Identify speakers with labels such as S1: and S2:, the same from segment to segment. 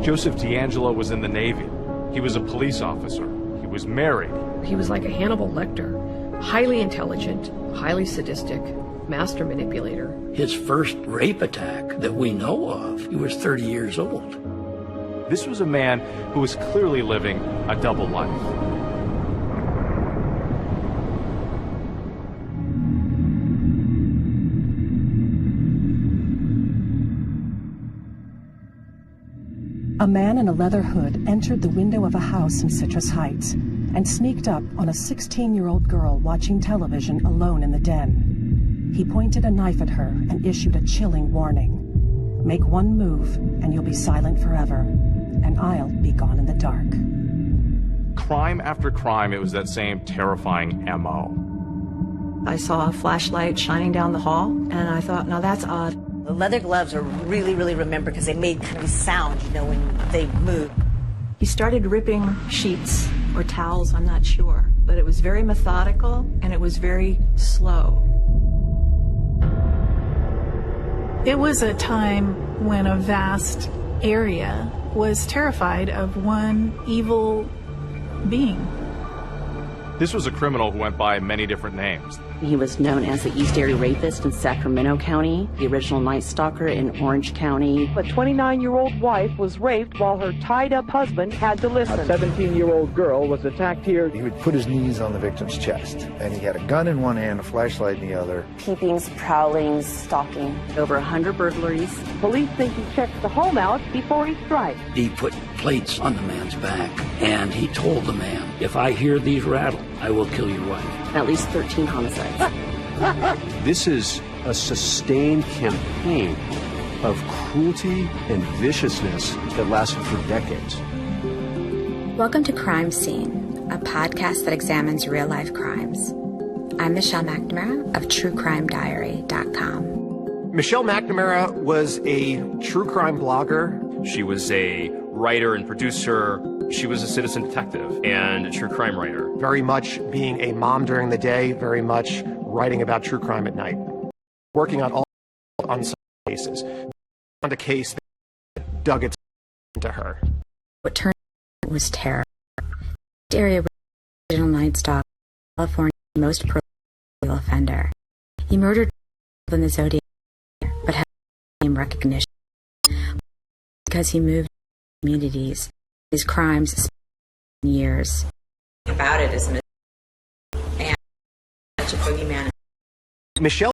S1: Joseph DeAngelo was in the Navy. He was a police officer. He was married.
S2: He was like a Hannibal Lecter, highly intelligent, highly sadistic, master manipulator.
S3: His first rape attack that we know of, he was 30 years old.
S1: This was a man who was clearly living a double life.
S4: A man in a leather hood entered the window of a house in Citrus Heights and sneaked up on a 16-year-old girl watching television alone in the den. He pointed a knife at her and issued a chilling warning. Make one move and you'll be silent forever, and I'll be gone in the dark.
S1: Crime after crime, it was that same terrifying MO.
S5: I saw a flashlight shining down the hall, and I thought, now that's odd.
S6: The leather gloves are really remembered because they made kind of a sound, you know, when they moved.
S5: He started ripping sheets or towels, I'm not sure, but it was very methodical and it was very slow.
S7: It was a time when a vast area was terrified of one evil being.
S1: This was a criminal who went by many different names.
S8: He was known as the East Area Rapist in Sacramento County, the original Night Stalker in Orange County.
S9: A 29-year-old wife was raped while her tied-up husband had to listen.
S10: A 17-year-old girl was attacked here.
S11: He would put his knees on the victim's chest, and he had a gun in one hand, a flashlight in the other.
S8: Peepings, prowlings, stalking. Over 100 burglaries.
S9: Police think he checked the home out before he strikes.
S3: He put plates on the man's back, and he told the man, if I hear these rattle, I will kill your wife.
S8: At least 13 homicides.
S12: This is a sustained campaign of cruelty and viciousness that lasted for decades.
S13: Welcome to Crime Scene, a podcast that examines real-life crimes. I'm Michelle McNamara of TrueCrimeDiary.com.
S14: Michelle McNamara was a true crime blogger.
S15: She was a writer and producer. She was a citizen detective and a true crime writer.
S14: Very much being a mom during the day, very much writing about true crime at night. Working on some cases. On a case that dug its into her.
S13: What turned out was terror. East Area original Night Stalker, California's most prolific offender. He murdered in the Zodiac, but had name recognition because he moved communities. His crimes spent years.
S5: About it is and such a boogeyman.
S14: Michelle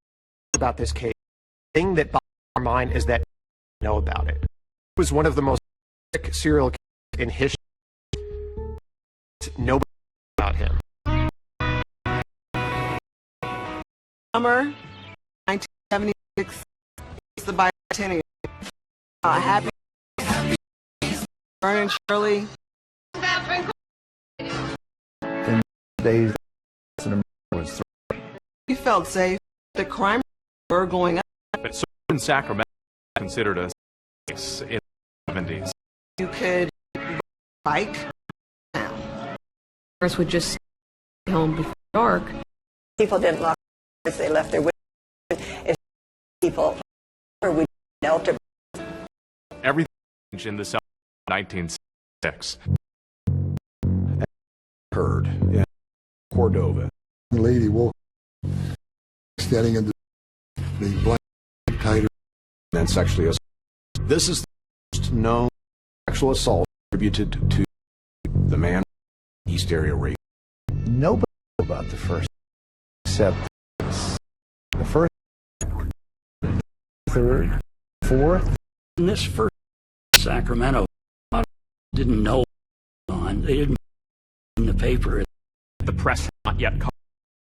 S14: about this case. The thing that bothers our mind is that we know about it. It was one of the most serial killers in history. Nobody knows about him.
S9: Summer 1976 is the bicentennial. Happy Vernon Shirley.
S11: In days, was
S9: You felt safe. The crime were going up.
S1: But in Sacramento, considered a case in the 70s.
S9: You could bike now.
S2: First would just stay home before dark.
S6: People didn't lock doors, they left their windows. If people would shelter.
S1: Everything changed in the summer of 1966.
S11: heard in Cordova.
S16: The lady woke standing in the blanket tighter
S12: and sexually assaulted. This is the most known sexual assault attributed to the man East Area rape.
S11: Nobody knew about the first, except the first, third, fourth.
S3: In this first Sacramento, didn't know on. They didn't in the paper.
S15: The press had not yet covered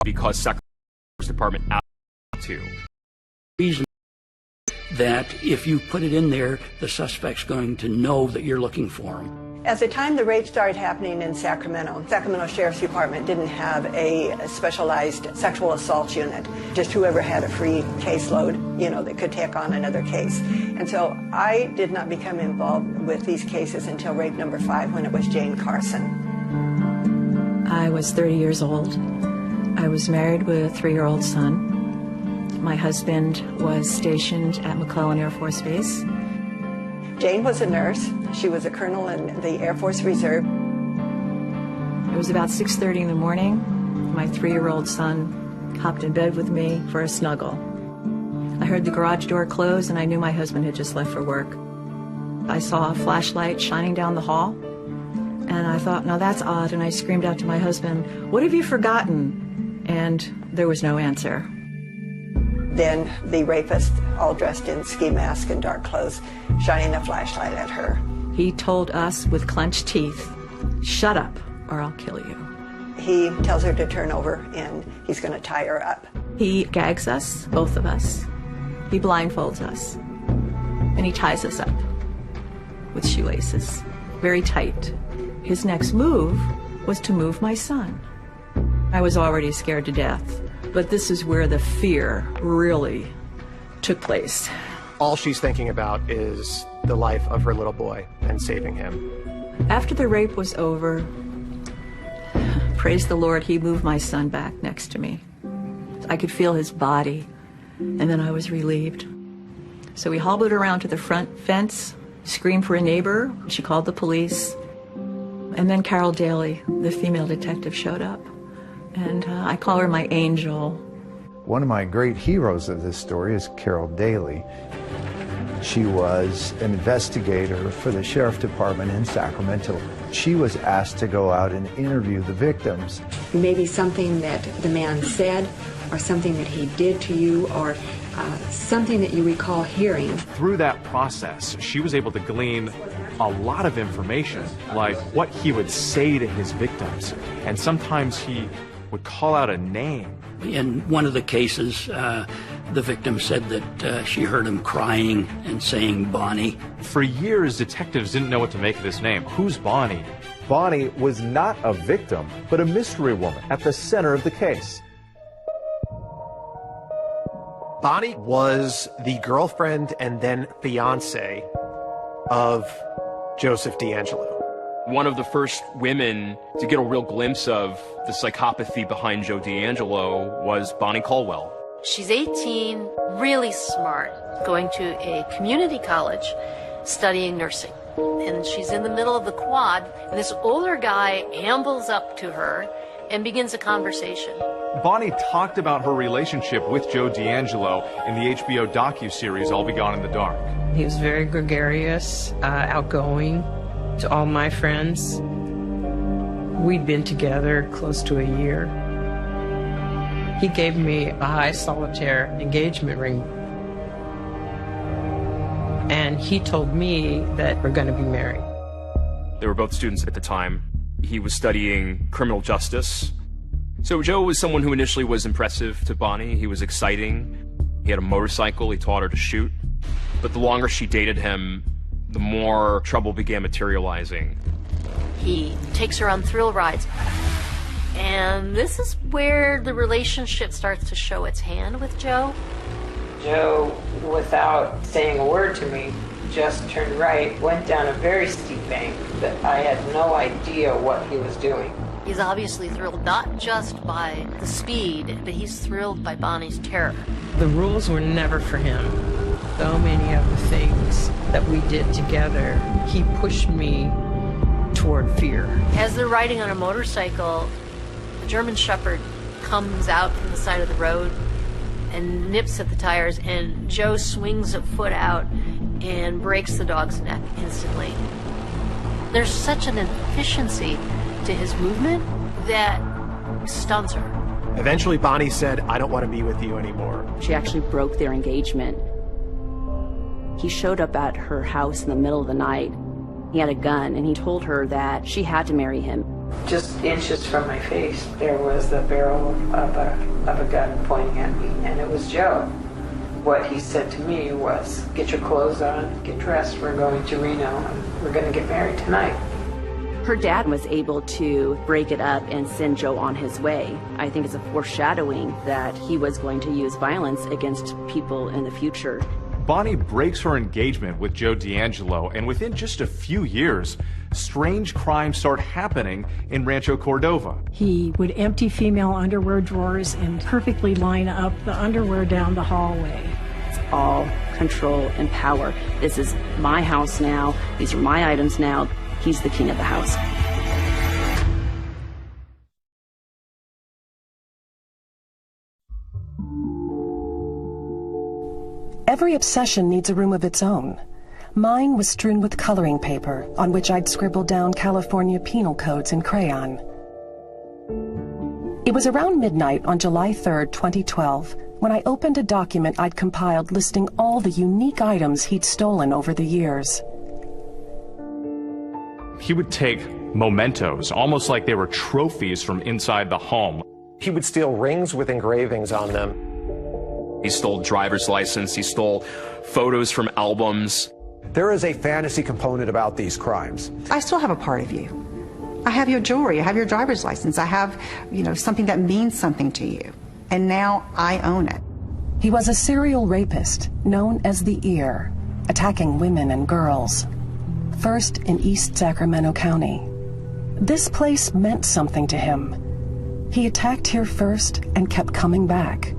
S15: because Sacramento's department asked to.
S3: Reason that if you put it in there, the suspect's going to know that you're looking for him.
S6: At the time the rape started happening in Sacramento Sheriff's Department didn't have a specialized sexual assault unit. Just whoever had a free caseload, that could take on another case. And so I did not become involved with these cases until rape number 5 when it was Jane Carson.
S5: I was 30 years old. I was married with a 3-year-old son. My husband was stationed at McClellan Air Force Base.
S6: Jane was a nurse. She was a colonel in the Air Force Reserve.
S5: It was about 6:30 in the morning. My 3-year-old son hopped in bed with me for a snuggle. I heard the garage door close, and I knew my husband had just left for work. I saw a flashlight shining down the hall, and I thought, now that's odd, and I screamed out to my husband, "What have you forgotten?" And there was no answer.
S6: Then the rapist, all dressed in ski mask and dark clothes, shining a flashlight at her.
S5: He told us with clenched teeth, "Shut up, or I'll kill you."
S6: He tells her to turn over, and he's going to tie her up.
S5: He gags us, both of us. He blindfolds us, and he ties us up with shoelaces, very tight. His next move was to move my son. I was already scared to death, but this is where the fear really took place.
S14: All she's thinking about is the life of her little boy and saving him.
S5: After the rape was over, praise the Lord, he moved my son back next to me. I could feel his body, and then I was relieved. So we hobbled around to the front fence, screamed for a neighbor. She called the police. And then Carol Daly, the female detective, showed up. And I call her my angel.
S11: One of my great heroes of this story is Carol Daly. She was an investigator for the Sheriff Department in Sacramento. She was asked to go out and interview the victims.
S17: Maybe something that the man said, or something that he did to you, or something that you recall hearing.
S1: Through that process, she was able to glean a lot of information, like what he would say to his victims. And sometimes he would call out a name.
S3: In one of the cases, the victim said that she heard him crying and saying Bonnie.
S1: For years, detectives didn't know what to make of this name. Who's Bonnie?
S18: Bonnie was not a victim, but a mystery woman at the center of the case.
S14: Bonnie was the girlfriend and then fiance of Joseph DeAngelo.
S15: One of the first women to get a real glimpse of the psychopathy behind Joe DeAngelo was Bonnie Caldwell.
S19: She's 18, really smart, going to a community college studying nursing. And she's in the middle of the quad, and this older guy ambles up to her and begins a conversation.
S1: Bonnie talked about her relationship with Joe DeAngelo in the HBO docuseries I'll Be Gone in the Dark.
S20: He was very gregarious, outgoing to all my friends. We'd been together close to a year. He gave me a high solitaire engagement ring. And he told me that we're going to be married.
S15: They were both students at the time. He was studying criminal justice. So Joe was someone who initially was impressive to Bonnie. He was exciting. He had a motorcycle. He taught her to shoot. But the longer she dated him, the more trouble began materializing.
S19: He takes her on thrill rides. And this is where the relationship starts to show its hand with Joe.
S20: Joe, without saying a word to me, just turned right, went down a very steep bank that I had no idea what he was doing.
S19: He's obviously thrilled not just by the speed, but he's thrilled by Bonnie's terror.
S20: The rules were never for him. So many of the things that we did together, he pushed me toward fear.
S19: As they're riding on a motorcycle, a German Shepherd comes out from the side of the road and nips at the tires, and Joe swings a foot out and breaks the dog's neck instantly. There's such an efficiency to his movement that stuns her.
S14: Eventually, Bonnie said, "I don't want to be with you anymore."
S8: She actually broke their engagement. He showed up at her house in the middle of the night. He had a gun, and he told her that she had to marry him.
S20: Just inches from my face, there was the barrel of a gun pointing at me, and it was Joe. What he said to me was, "Get your clothes on, get dressed, we're going to Reno, and we're going to get married tonight."
S8: Her dad was able to break it up and send Joe on his way. I think it's a foreshadowing that he was going to use violence against people in the future.
S1: Bonnie breaks her engagement with Joe DeAngelo, and within just a few years, strange crimes start happening in Rancho Cordova.
S21: He would empty female underwear drawers and perfectly line up the underwear down the hallway.
S8: It's all control and power. This is my house now. These are my items now. He's the king of the house.
S4: Every obsession needs a room of its own. Mine was strewn with coloring paper on which I'd scribbled down California penal codes in crayon. It was around midnight on July 3rd, 2012, when I opened a document I'd compiled listing all the unique items he'd stolen over the years.
S1: He would take mementos, almost like they were trophies from inside the home.
S14: He would steal rings with engravings on them.
S15: He stole driver's license, he stole photos from albums.
S21: There is a fantasy component about these crimes.
S22: I still have a part of you. I have your jewelry, I have your driver's license, I have, something that means something to you. And now I own it.
S4: He was a serial rapist known as the Ear, attacking women and girls. First in East Sacramento County. This place meant something to him. He attacked here first and kept coming back.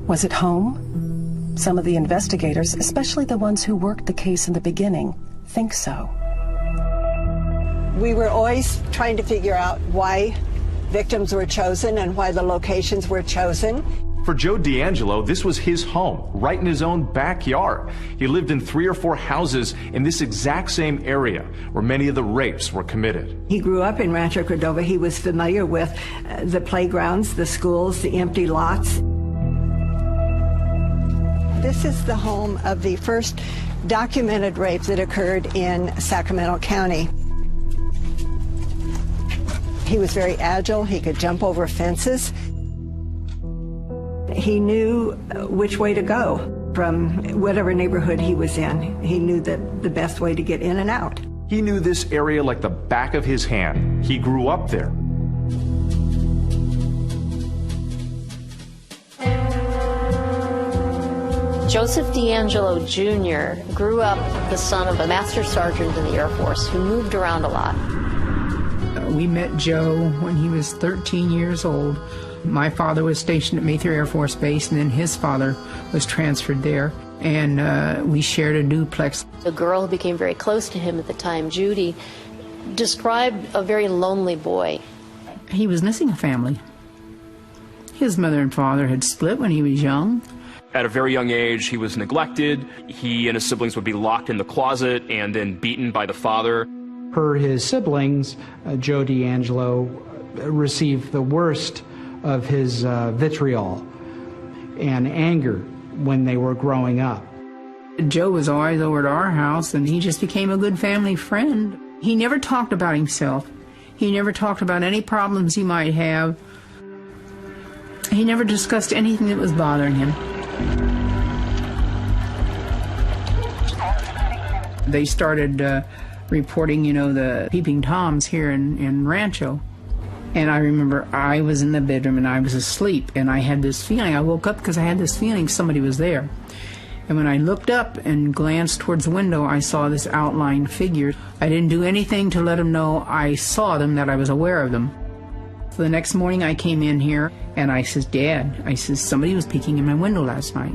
S4: Was it home? Some of the investigators, especially the ones who worked the case in the beginning, think so.
S6: We were always trying to figure out why victims were chosen and why the locations were chosen.
S1: For Joe DeAngelo, this was his home, right in his own backyard. He lived in 3 or 4 houses in this exact same area where many of the rapes were committed.
S6: He grew up in Rancho Cordova. He was familiar with the playgrounds, the schools, the empty lots. This is the home of the first documented rape that occurred in Sacramento County. He was very agile. He could jump over fences. He knew which way to go from whatever neighborhood he was in. He knew that the best way to get in and out.
S1: He knew this area like the back of his hand. He grew up there.
S19: Joseph DeAngelo Jr. grew up the son of a master sergeant in the Air Force who moved around a lot.
S23: We met Joe when he was 13 years old. My father was stationed at Mayfair Air Force Base, and then his father was transferred there, and we shared a duplex.
S19: The girl who became very close to him at the time, Judy, described a very lonely boy.
S23: He was missing a family. His mother and father had split when he was young.
S15: At a very young age, he was neglected. He and his siblings would be locked in the closet and then beaten by the father.
S24: Per his siblings, Joe DeAngelo received the worst of his vitriol and anger when they were growing up.
S23: Joe was always over at our house, and he just became a good family friend. He never talked about himself. He never talked about any problems he might have. He never discussed anything that was bothering him. They started reporting, the peeping Toms here in Rancho. And I remember I was in the bedroom and I was asleep, and I had this feeling. I woke up because I had this feeling somebody was there. And when I looked up and glanced towards the window, I saw this outlined figure. I didn't do anything to let them know I saw them, that I was aware of them. So the next morning I came in here and I says, Dad, I says, somebody was peeking in my window last night.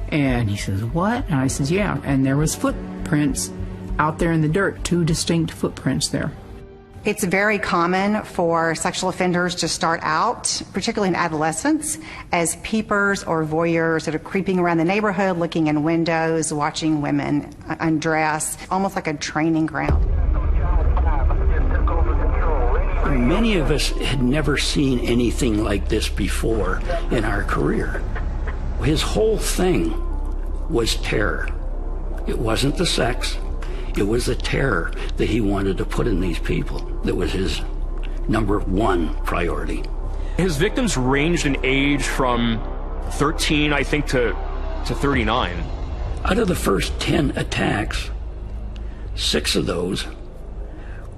S23: And he says, what? And I says, yeah. And there was footprints out there in the dirt, 2 distinct footprints there.
S22: It's very common for sexual offenders to start out, particularly in adolescence, as peepers or voyeurs that are creeping around the neighborhood, looking in windows, watching women undress, almost like a training ground.
S3: Many of us had never seen anything like this before in our career. His whole thing was terror. It wasn't the sex. It was the terror that he wanted to put in these people that was his #1 priority.
S15: His victims ranged in age from 13, I think, to 39.
S3: Out of the first 10 attacks, 6 of those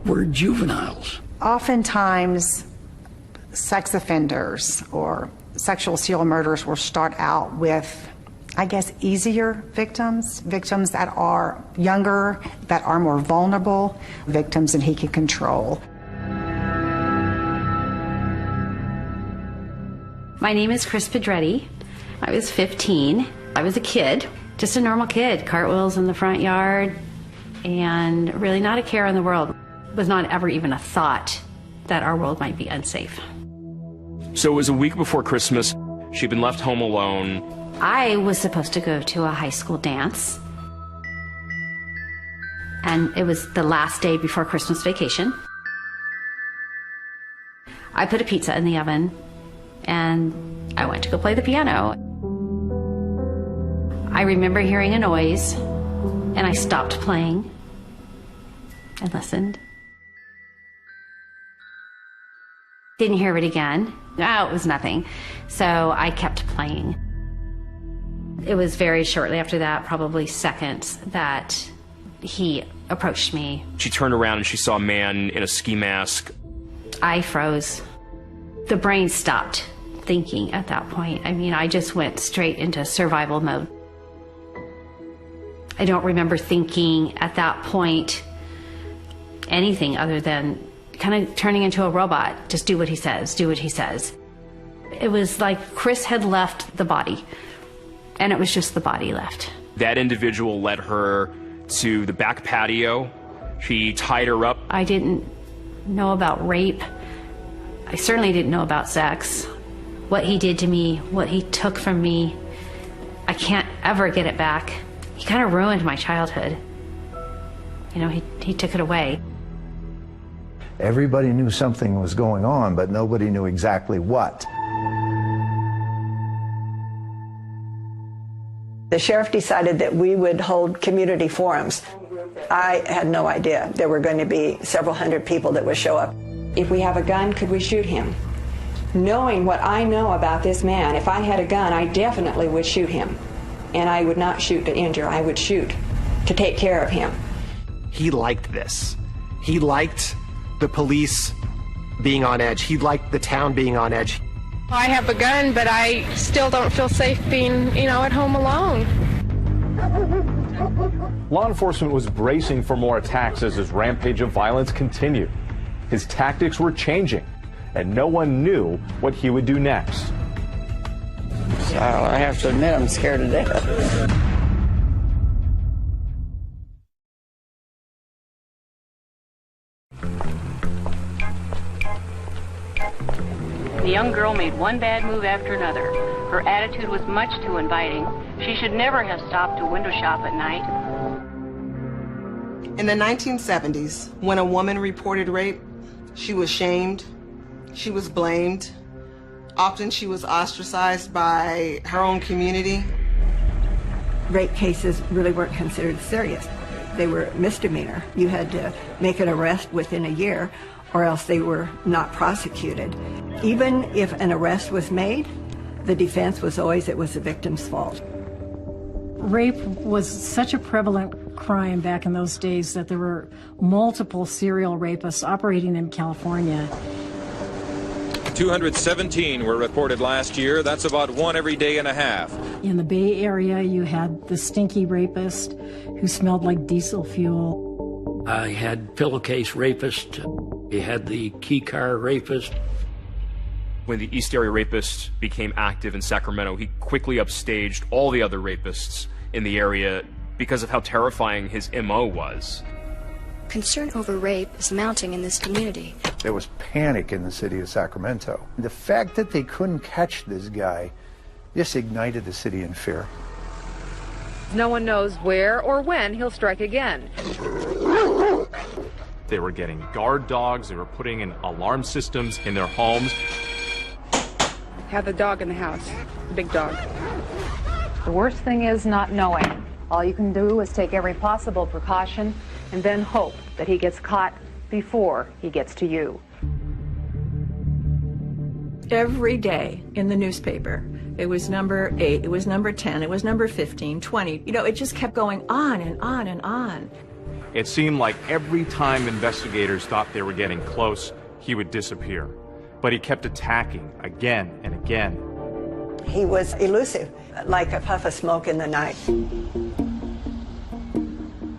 S3: were juveniles.
S22: Oftentimes, sex offenders or sexual serial murderers will start out with, I guess, easier victims that are younger, that are more vulnerable, victims that he can control.
S25: My name is Chris Pedretti. I was 15.
S7: I was a kid, just a normal kid, cartwheels in the front yard, and really not a care in the world. It was not ever even a thought that our world might be unsafe.
S15: So it was a week before Christmas. She'd been left home alone.
S7: I was supposed to go to a high school dance, and it was the last day before Christmas vacation. I put a pizza in the oven, and I went to go play the piano. I remember hearing a noise, and I stopped playing and listened. Didn't hear it again. No, it was nothing. So I kept playing. It was very shortly after that, probably seconds, that he approached me.
S15: She turned around and she saw a man in a ski mask.
S7: I froze. The brain stopped thinking at that point. I mean, I just went straight into survival mode. I don't remember thinking at that point anything other than kind of turning into a robot. Just do what he says, do what he says. It was like Chris had left the body, and it was just the body left.
S15: That individual led her to the back patio. She tied her up.
S7: I didn't know about rape. I certainly didn't know about sex. What he did to me, what he took from me, I can't ever get it back. He kind of ruined my childhood. You know, he took it away.
S11: Everybody knew something was going on, but nobody knew exactly what.
S6: The sheriff decided that we would hold community forums. I had no idea there were going to be several hundred people that would show up.
S17: If we have a gun, could we shoot him? Knowing what I know about this man, if I had a gun, I definitely would shoot him. And I would not shoot to injure, I would shoot to take care of him.
S14: He liked this. He liked the police being on edge. He liked the town being on edge.
S9: I have a gun, but I still don't feel safe being, at home alone.
S18: Law enforcement was bracing for more attacks as his rampage of violence continued. His tactics were changing, and no one knew what he would do next.
S10: So I have to admit, I'm scared to death.
S13: The young girl made one bad move after another. Her attitude was much too inviting. She should never have stopped to window shop at night.
S25: In the 1970s, when a woman reported rape, she was shamed, she was blamed. Often she was ostracized by her own community.
S6: Rape cases really weren't considered serious. They were misdemeanor. You had to make an arrest within a year, or else they were not prosecuted. Even if an arrest was made, the defense was always it was the victim's fault.
S26: Rape was such a prevalent crime back in those days that there were multiple serial rapists operating in California.
S27: 217 were reported last year. That's about one every day and a half.
S26: In the Bay Area, you had the stinky rapist who smelled like diesel fuel.
S3: I had pillowcase rapist. You had the key car rapist.
S15: When the East Area Rapist became active in Sacramento, he quickly upstaged all the other rapists in the area because of how terrifying his MO was.
S28: Concern over rape is mounting in this community.
S11: There was panic in the city of Sacramento. The fact that they couldn't catch this guy just ignited the city in fear.
S29: No one knows where or when he'll strike again.
S1: They were getting guard dogs. They were putting in alarm systems in their homes.
S29: Have the dog in the house, big dog.
S30: The worst thing is not knowing. All you can do is take every possible precaution and then hope that he gets caught before he gets to you.
S5: Every day in the newspaper, it was number 8, it was number 10, it was number 15, 20. It just kept going on and on and on.
S1: It seemed like every time investigators thought they were getting close, he would disappear. But he kept attacking again and again.
S6: He was elusive, like a puff of smoke in the night.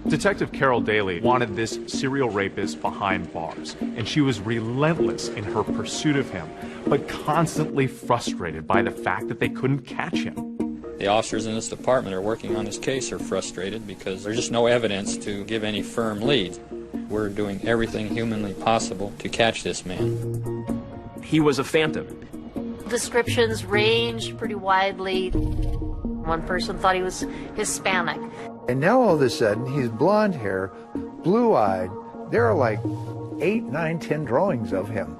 S1: Detective Carol Daly wanted this serial rapist behind bars, and she was relentless in her pursuit of him, but constantly frustrated by the fact that they couldn't catch him.
S2: The officers in this department are working on this case are frustrated because there's just no evidence to give any firm lead. We're doing everything humanly possible to catch this man.
S15: He was a phantom.
S4: Descriptions ranged pretty widely. One person thought he was Hispanic.
S11: And now all of a sudden, he's blonde hair, blue-eyed. There are like 8, 9, 10 drawings of him.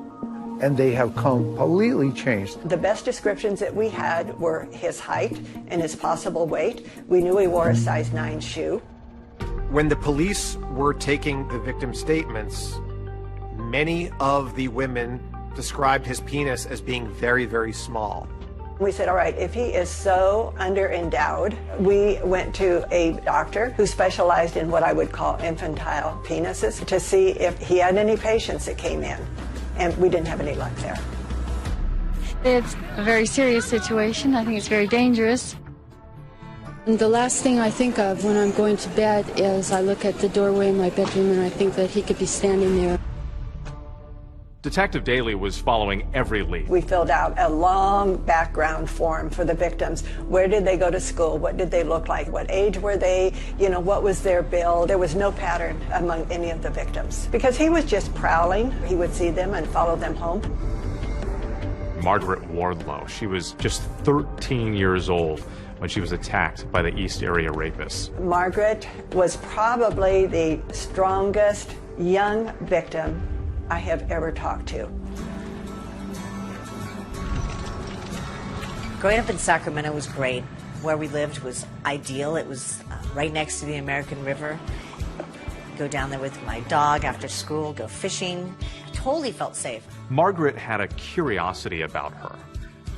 S11: And they have completely changed.
S6: The best descriptions that we had were his height and his possible weight. We knew he wore a size 9 shoe.
S14: When the police were taking the victim's statements, many of the women described his penis as being very, very small.
S6: We said, all right, if he is so underendowed, we went to a doctor who specialized in what I would call infantile penises to see if he had any patients that came in. And we didn't have any luck there.
S8: It's a very serious situation. I think it's very dangerous.
S28: And the last thing I think of when I'm going to bed is I look at the doorway in my bedroom and I think that he could be standing there.
S1: Detective Daly was following every lead.
S6: We filled out a long background form for the victims. Where did they go to school? What did they look like? What age were they? You know, what was their build? There was no pattern among any of the victims because he was just prowling. He would see them and follow them home.
S1: Margaret Wardlow, she was just 13 years old when she was attacked by the East Area rapists.
S6: Margaret was probably the strongest young victim I have ever talked to.
S12: Growing up in Sacramento was great. Where we lived was ideal. It was right next to the American River. Go down there with my dog after school, go fishing. Totally felt safe.
S1: Margaret had a curiosity about her.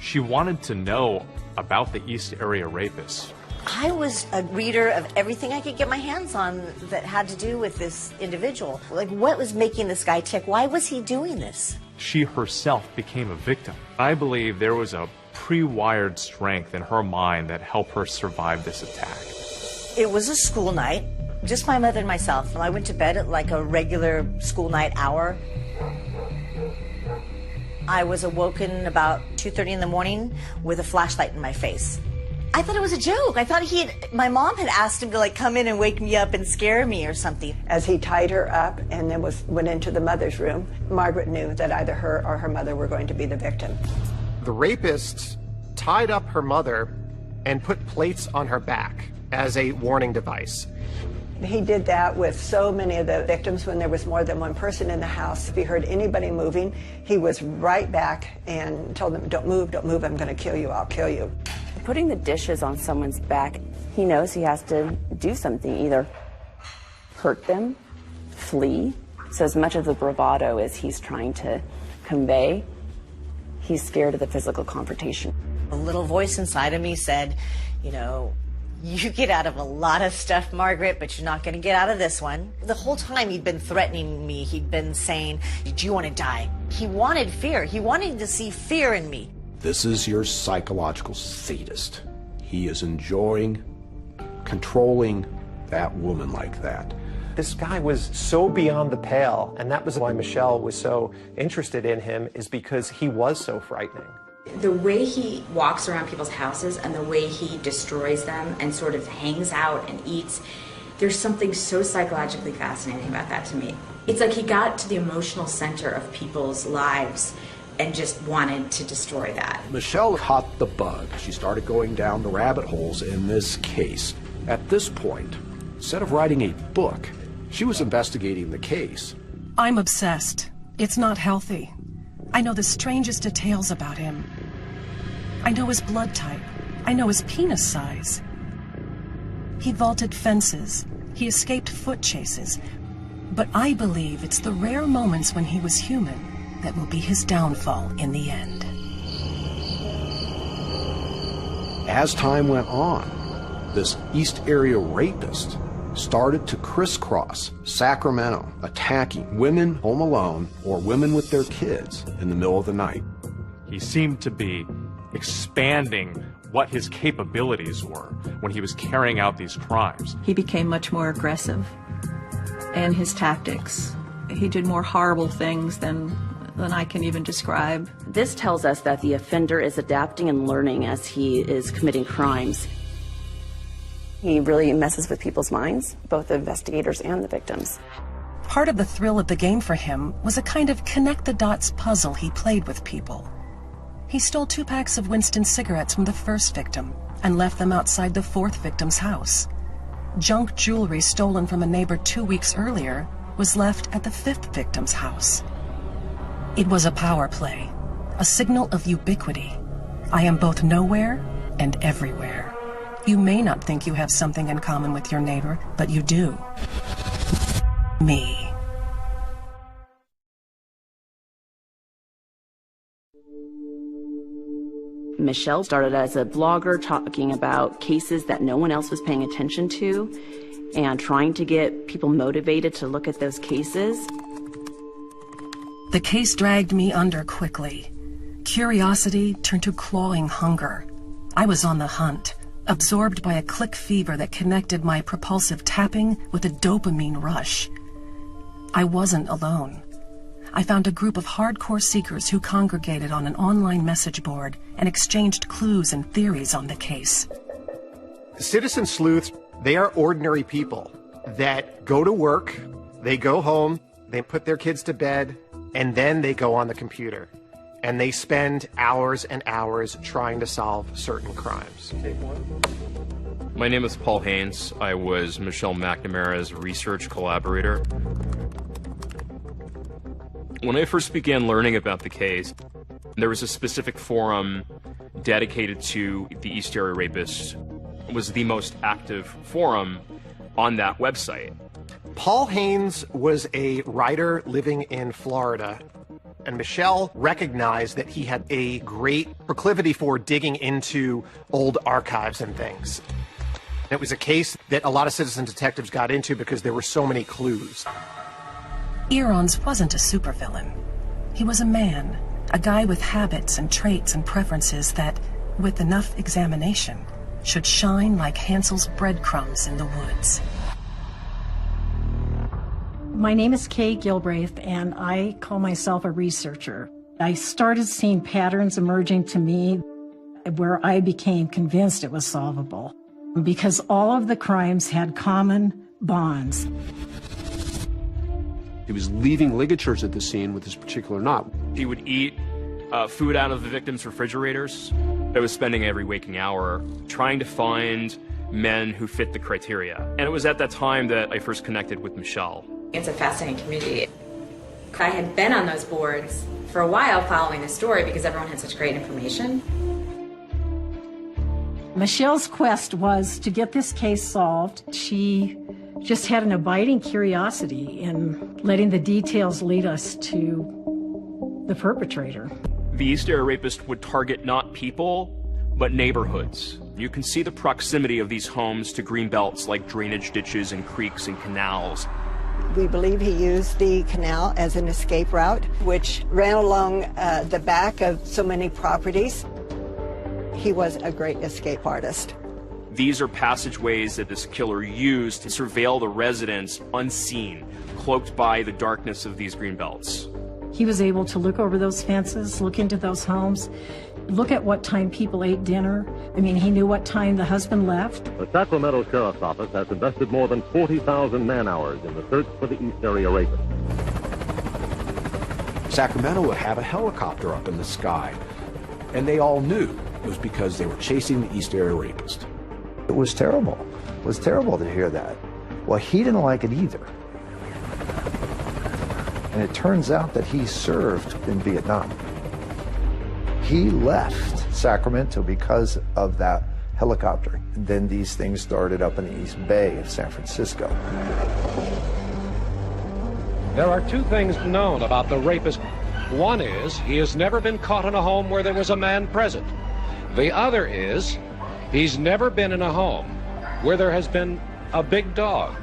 S1: She wanted to know about the East Area rapists.
S12: I was a reader of everything I could get my hands on that had to do with this individual. Like, what was making this guy tick? Why was he doing this?
S1: She herself became a victim. I believe there was a pre-wired strength in her mind that helped her survive this attack.
S12: It was a school night, just my mother and myself. I went to bed at like a regular school night hour. I was awoken about 2:30 in the morning with a flashlight in my face. I thought it was a joke. I thought my mom had asked him to like come in and wake me up and scare me or something.
S6: As he tied her up and then went into the mother's room, Margaret knew that either her or her mother were going to be the victim.
S14: The rapist tied up her mother and put plates on her back as a warning device.
S6: He did that with so many of the victims when there was more than one person in the house. If he heard anybody moving, he was right back and told them, don't move, I'm going to kill you, I'll kill you.
S16: Putting the dishes on someone's back, he knows he has to do something, either hurt them, flee. So as much of the bravado as he's trying to convey, he's scared of the physical confrontation.
S12: A little voice inside of me said, you know, you get out of a lot of stuff, Margaret, but you're not going to get out of this one. The whole time he'd been threatening me. He'd been saying, do you want to die? He wanted fear. He wanted to see fear in me.
S19: This is your psychological sadist. He is enjoying controlling that woman like that.
S14: This guy was so beyond the pale, and that was why Michelle was so interested in him, is because he was so frightening.
S20: The way he walks around people's houses and the way he destroys them and sort of hangs out and eats, there's something so psychologically fascinating about that to me. It's like he got to the emotional center of people's lives and just wanted to destroy that.
S19: Michelle caught the bug. She started going down the rabbit holes in this case. At this point, instead of writing a book, she was investigating the case.
S21: I'm obsessed. It's not healthy. I know the strangest details about him. I know his blood type. I know his penis size. He vaulted fences. He escaped foot chases. But I believe it's the rare moments when he was human that will be his downfall in the end.
S19: As time went on, this East Area rapist started to crisscross Sacramento, attacking women home alone or women with their kids in the middle of the night.
S1: He seemed to be expanding what his capabilities were when he was carrying out these crimes.
S5: He became much more aggressive, and his tactics. He did more horrible things than than I can even describe.
S16: This tells us that the offender is adapting and learning as he is committing crimes. He really messes with people's minds, both the investigators and the victims.
S21: Part of the thrill of the game for him was a kind of connect-the-dots puzzle he played with people. He stole 2 packs of Winston cigarettes from the first victim and left them outside the 4th victim's house. Junk jewelry stolen from a neighbor 2 weeks earlier was left at the 5th victim's house. It was a power play, a signal of ubiquity. I am both nowhere and everywhere. You may not think you have something in common with your neighbor, but you do. Me.
S16: Michelle started as a blogger talking about cases that no one else was paying attention to and trying to get people motivated to look at those cases.
S21: The case dragged me under quickly. Curiosity turned to clawing hunger. I was on the hunt, absorbed by a click fever that connected my propulsive tapping with a dopamine rush. I wasn't alone. I found a group of hardcore seekers who congregated on an online message board and exchanged clues and theories on the case.
S14: Citizen sleuths, they are ordinary people that go to work, they go home, they put their kids to bed, and then they go on the computer. And they spend hours and hours trying to solve certain crimes.
S15: My name is Paul Haynes. I was Michelle McNamara's research collaborator. When I first began learning about the case, there was a specific forum dedicated to the East Area Rapist. It was the most active forum on that website.
S14: Paul Haynes was a writer living in Florida, and Michelle recognized that he had a great proclivity for digging into old archives and things. It was a case that a lot of citizen detectives got into because there were so many clues.
S21: Earons wasn't a supervillain. He was a man, a guy with habits and traits and preferences that, with enough examination, should shine like Hansel's breadcrumbs in the woods.
S26: My name is Kay Gilbraith, and I call myself a researcher. I started seeing patterns emerging to me where I became convinced it was solvable, because all of the crimes had common bonds.
S7: He was leaving ligatures at the scene with this particular knot.
S15: He would eat food out of the victims' refrigerators. I was spending every waking hour trying to find men who fit the criteria. And it was at that time that I first connected with Michelle.
S20: It's a fascinating community. I had been on those boards for a while following the story because everyone had such great information.
S26: Michelle's quest was to get this case solved. She just had an abiding curiosity in letting the details lead us to the perpetrator.
S15: The East Area Rapist would target not people, but neighborhoods. You can see the proximity of these homes to green belts like drainage ditches and creeks and canals.
S6: We believe he used the canal as an escape route, which ran along the back of so many properties. He was a great escape artist.
S15: These are passageways that this killer used to surveil the residents unseen, cloaked by the darkness of these green belts.
S26: He was able to look over those fences, look into those homes, look at what time people ate dinner. I mean, he knew what time the husband left.
S9: The Sacramento Sheriff's Office has invested more than 40,000 man-hours in the search for the East Area Rapist.
S19: Sacramento would have a helicopter up in the sky, and they all knew it was because they were chasing the East Area Rapist.
S11: It was terrible. It was terrible to hear that. Well, he didn't like it either. And it turns out that he served in Vietnam. He left Sacramento because of that helicopter. And then these things started up in the East Bay of San Francisco.
S10: There are two things known about the rapist. One is he has never been caught in a home where there was a man present. The other is he's never been in a home where there has been a big dog.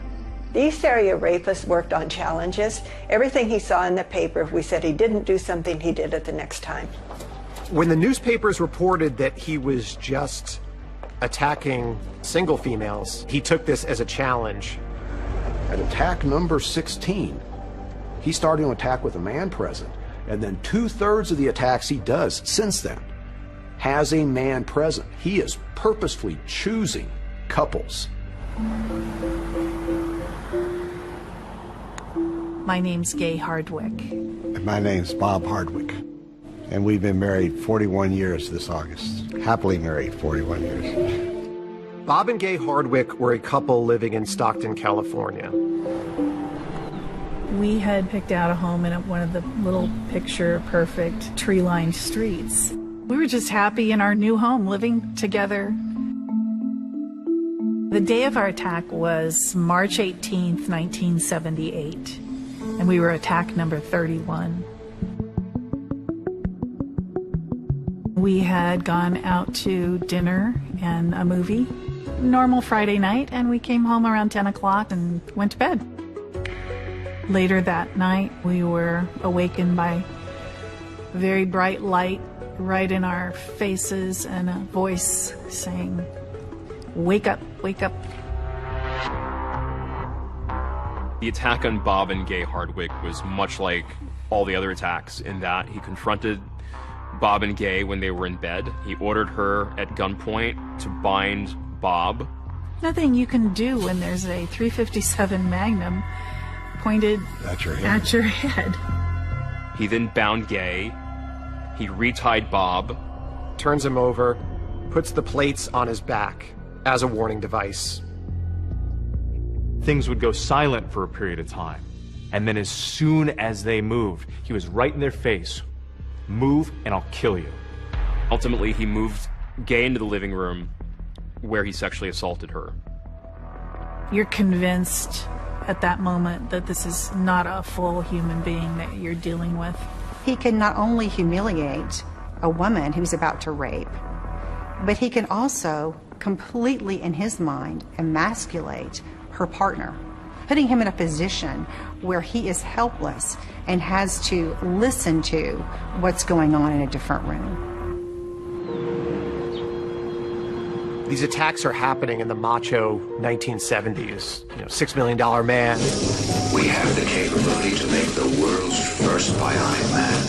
S6: The East Area Rapist worked on challenges. Everything he saw in the paper, if we said he didn't do something, he did it the next time.
S14: When the newspapers reported that he was just attacking single females, he took this as a challenge.
S19: At attack number 16, he started an attack with a man present, And then 2/3 of the attacks he does since then has a man present. He is purposefully choosing couples.
S3: My name's Gay Hardwick.
S11: My name's Bob Hardwick, and we've been married 41 years this August. Happily married 41 years.
S14: Bob and Gay Hardwick were a couple living in Stockton, California.
S26: We had picked out a home in one of the little picture-perfect tree-lined streets. We were just happy in our new home, living together. The day of our attack was March 18th, 1978, and we were attack number 31. We had gone out to dinner and a movie, normal Friday night, and we came home around 10 o'clock and went to bed. Later that night, we were awakened by very bright light right in our faces and a voice saying, "Wake up, wake up."
S15: The attack on Bob and Gay Hardwick was much like all the other attacks in that he confronted Bob and Gay when they were in bed. He ordered her at gunpoint to bind Bob.
S26: Nothing you can do when there's a .357 Magnum pointed at your head.
S15: He then bound Gay. He retied Bob.
S14: Turns him over, puts the plates on his back as a warning device.
S1: Things would go silent for a period of time. And then as soon as they moved, he was right in their face. "Move and I'll kill you."
S15: Ultimately, he moved Gay into the living room where he sexually assaulted her.
S26: You're convinced at that moment that this is not a full human being that you're dealing with.
S13: He can not only humiliate a woman who's about to rape, but he can also completely, in his mind, emasculate her partner, putting him in a position where he is helpless and has to listen to what's going on in a different room.
S14: These attacks are happening in the macho 1970s. $6 million man.
S17: We have the capability to make the world's first bionic man.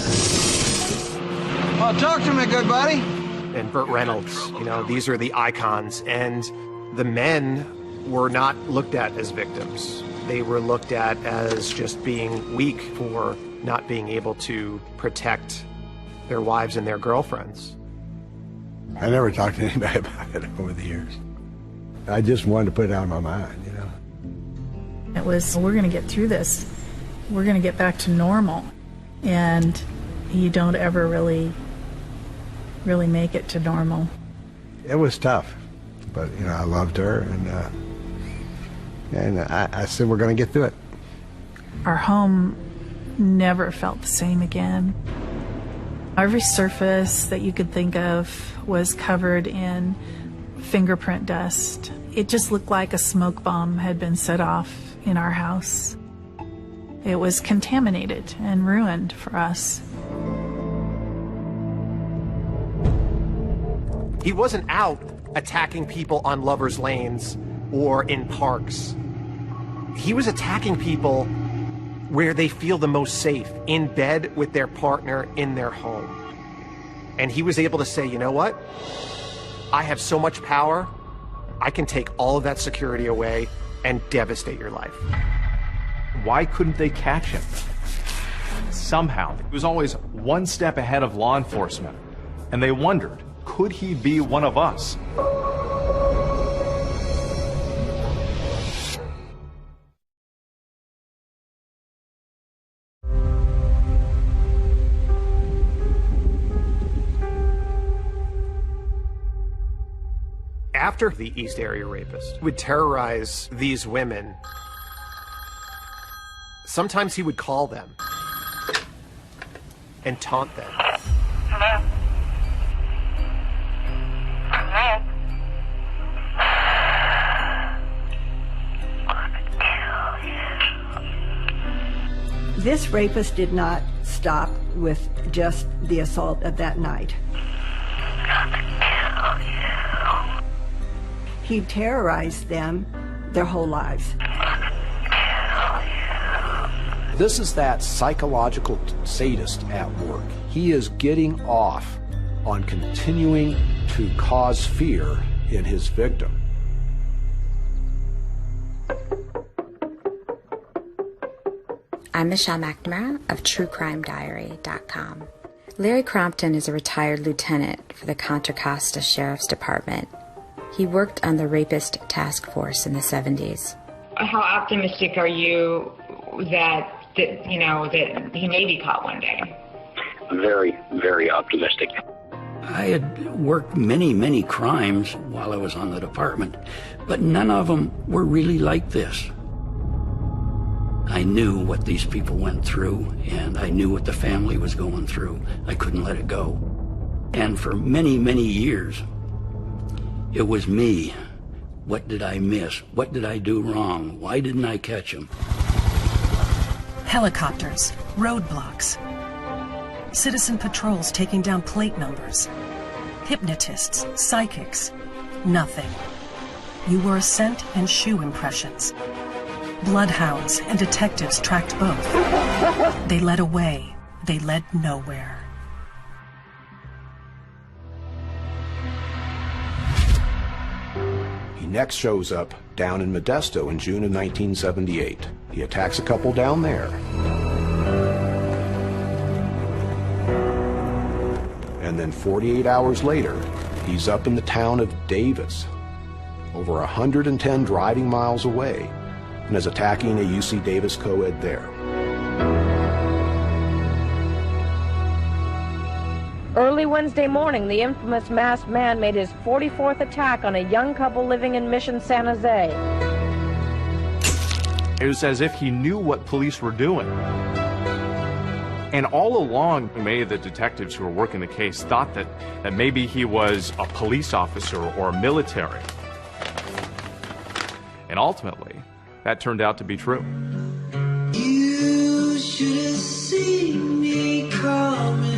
S14: Well, talk to me, good buddy. And Burt Reynolds, these are the icons. And the men were not looked at as victims. They were looked at as just being weak for not being able to protect their wives and their girlfriends.
S11: I never talked to anybody about it over the years. I just wanted to put it out of my mind,
S26: It was, we're going to get through this. We're going to get back to normal. And you don't ever really make it to normal.
S11: It was tough, but, I loved her, and I said, we're going to get through it.
S26: Our home never felt the same again. Every surface that you could think of was covered in fingerprint dust. It just looked like a smoke bomb had been set off in our house. It was contaminated and ruined for us.
S14: He wasn't out attacking people on lovers' lanes or in parks. He was attacking people where they feel the most safe, in bed with their partner in their home. And he was able to say, you know what? I have so much power, I can take all of that security away and devastate your life.
S1: Why couldn't they catch him? Somehow, he was always one step ahead of law enforcement. And they wondered, could he be one of us?
S14: After the East Area Rapist would terrorize these women, sometimes he would call them and taunt them.
S17: Hello? Hello?
S6: This rapist did not stop with just the assault of that night. He terrorized them their whole lives.
S19: This is that psychological sadist at work. He is getting off on continuing to cause fear in his victim.
S2: I'm Michelle McNamara of TrueCrimeDiary.com. Larry Crompton is a retired lieutenant for the Contra Costa Sheriff's Department. He worked on the rapist task force in the 70s.
S4: How optimistic are you that he may be caught one day?
S18: Very, very optimistic.
S22: I had worked many crimes while I was on the department, but none of them were really like this. I knew what these people went through, and I knew what the family was going through. I couldn't let it go. And for many years, it was me. What did I miss? What did I do wrong? Why didn't I catch him?
S21: Helicopters, roadblocks, citizen patrols taking down plate numbers, hypnotists, psychics, nothing. You were scent and shoe impressions. Bloodhounds and detectives tracked both. They led away. They led nowhere.
S19: He next shows up down in Modesto in June of 1978. He attacks a couple down there. And then 48 hours later, he's up in the town of Davis, over 110 driving miles away, and is attacking a UC Davis co-ed there.
S23: Early Wednesday morning, the infamous masked man made his 44th attack on a young couple living in Mission San Jose.
S1: It was as if he knew what police were doing. And all along, many of the detectives who were working the case thought that maybe he was a police officer or military. And ultimately, that turned out to be true.
S24: You should have seen me coming.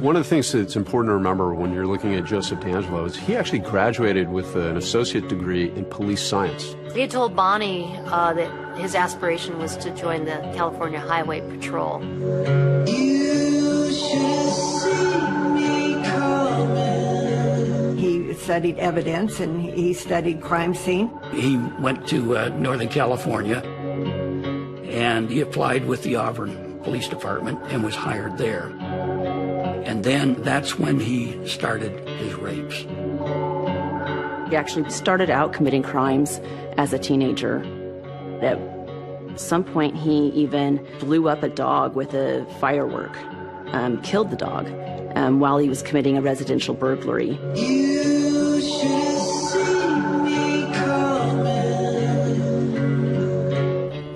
S7: One of the things that's important to remember when you're looking at Joseph DeAngelo is he actually graduated with an associate degree in police science.
S25: He had told Bonnie that his aspiration was to join the California Highway Patrol.
S24: You should have seen me coming.
S6: He studied evidence and he studied crime scene.
S22: He went to Northern California, and he applied with the Auburn Police Department and was hired there. And then that's when he started his rapes.
S16: He actually started out committing crimes as a teenager. At some point, he even blew up a dog with a firework, killed the dog while he was committing a residential burglary.
S24: You should have seen me coming.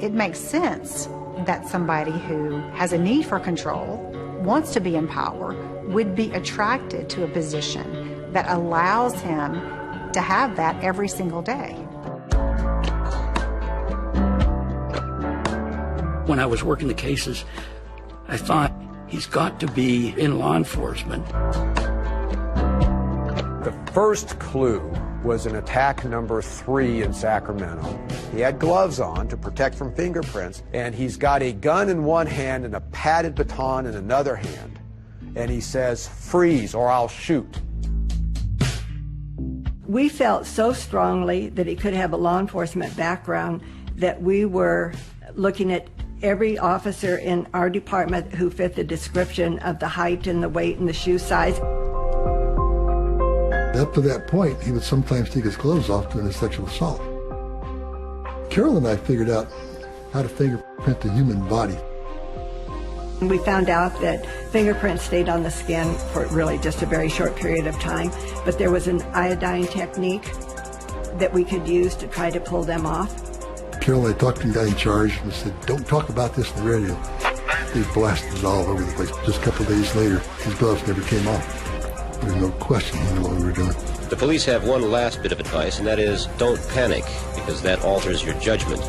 S13: It makes sense that somebody who has a need for control, wants to be in power, would be attracted to a position that allows him to have that every single day.
S22: When I was working the cases, I thought he's got to be in law enforcement.
S19: The first clue was in attack number 3 in Sacramento. He had gloves on to protect from fingerprints, and he's got a gun in one hand and a padded baton in another hand. And he says, "Freeze or I'll shoot."
S6: We felt so strongly that he could have a law enforcement background that we were looking at every officer in our department who fit the description of the height and the weight and the shoe size.
S27: Up to that point, he would sometimes take his clothes off during a sexual assault. Carol and I figured out how to fingerprint the human body.
S6: We found out that fingerprints stayed on the skin for really just a very short period of time, but there was an iodine technique that we could use to try to pull them off.
S27: Carol and I talked to the guy in charge and said, "Don't talk about this on the radio." They blasted it all over the place. Just a couple of days later, his gloves never came off. There's no question he knew what we were doing.
S29: The police have one last bit of advice, and that is don't panic, because that alters your judgment.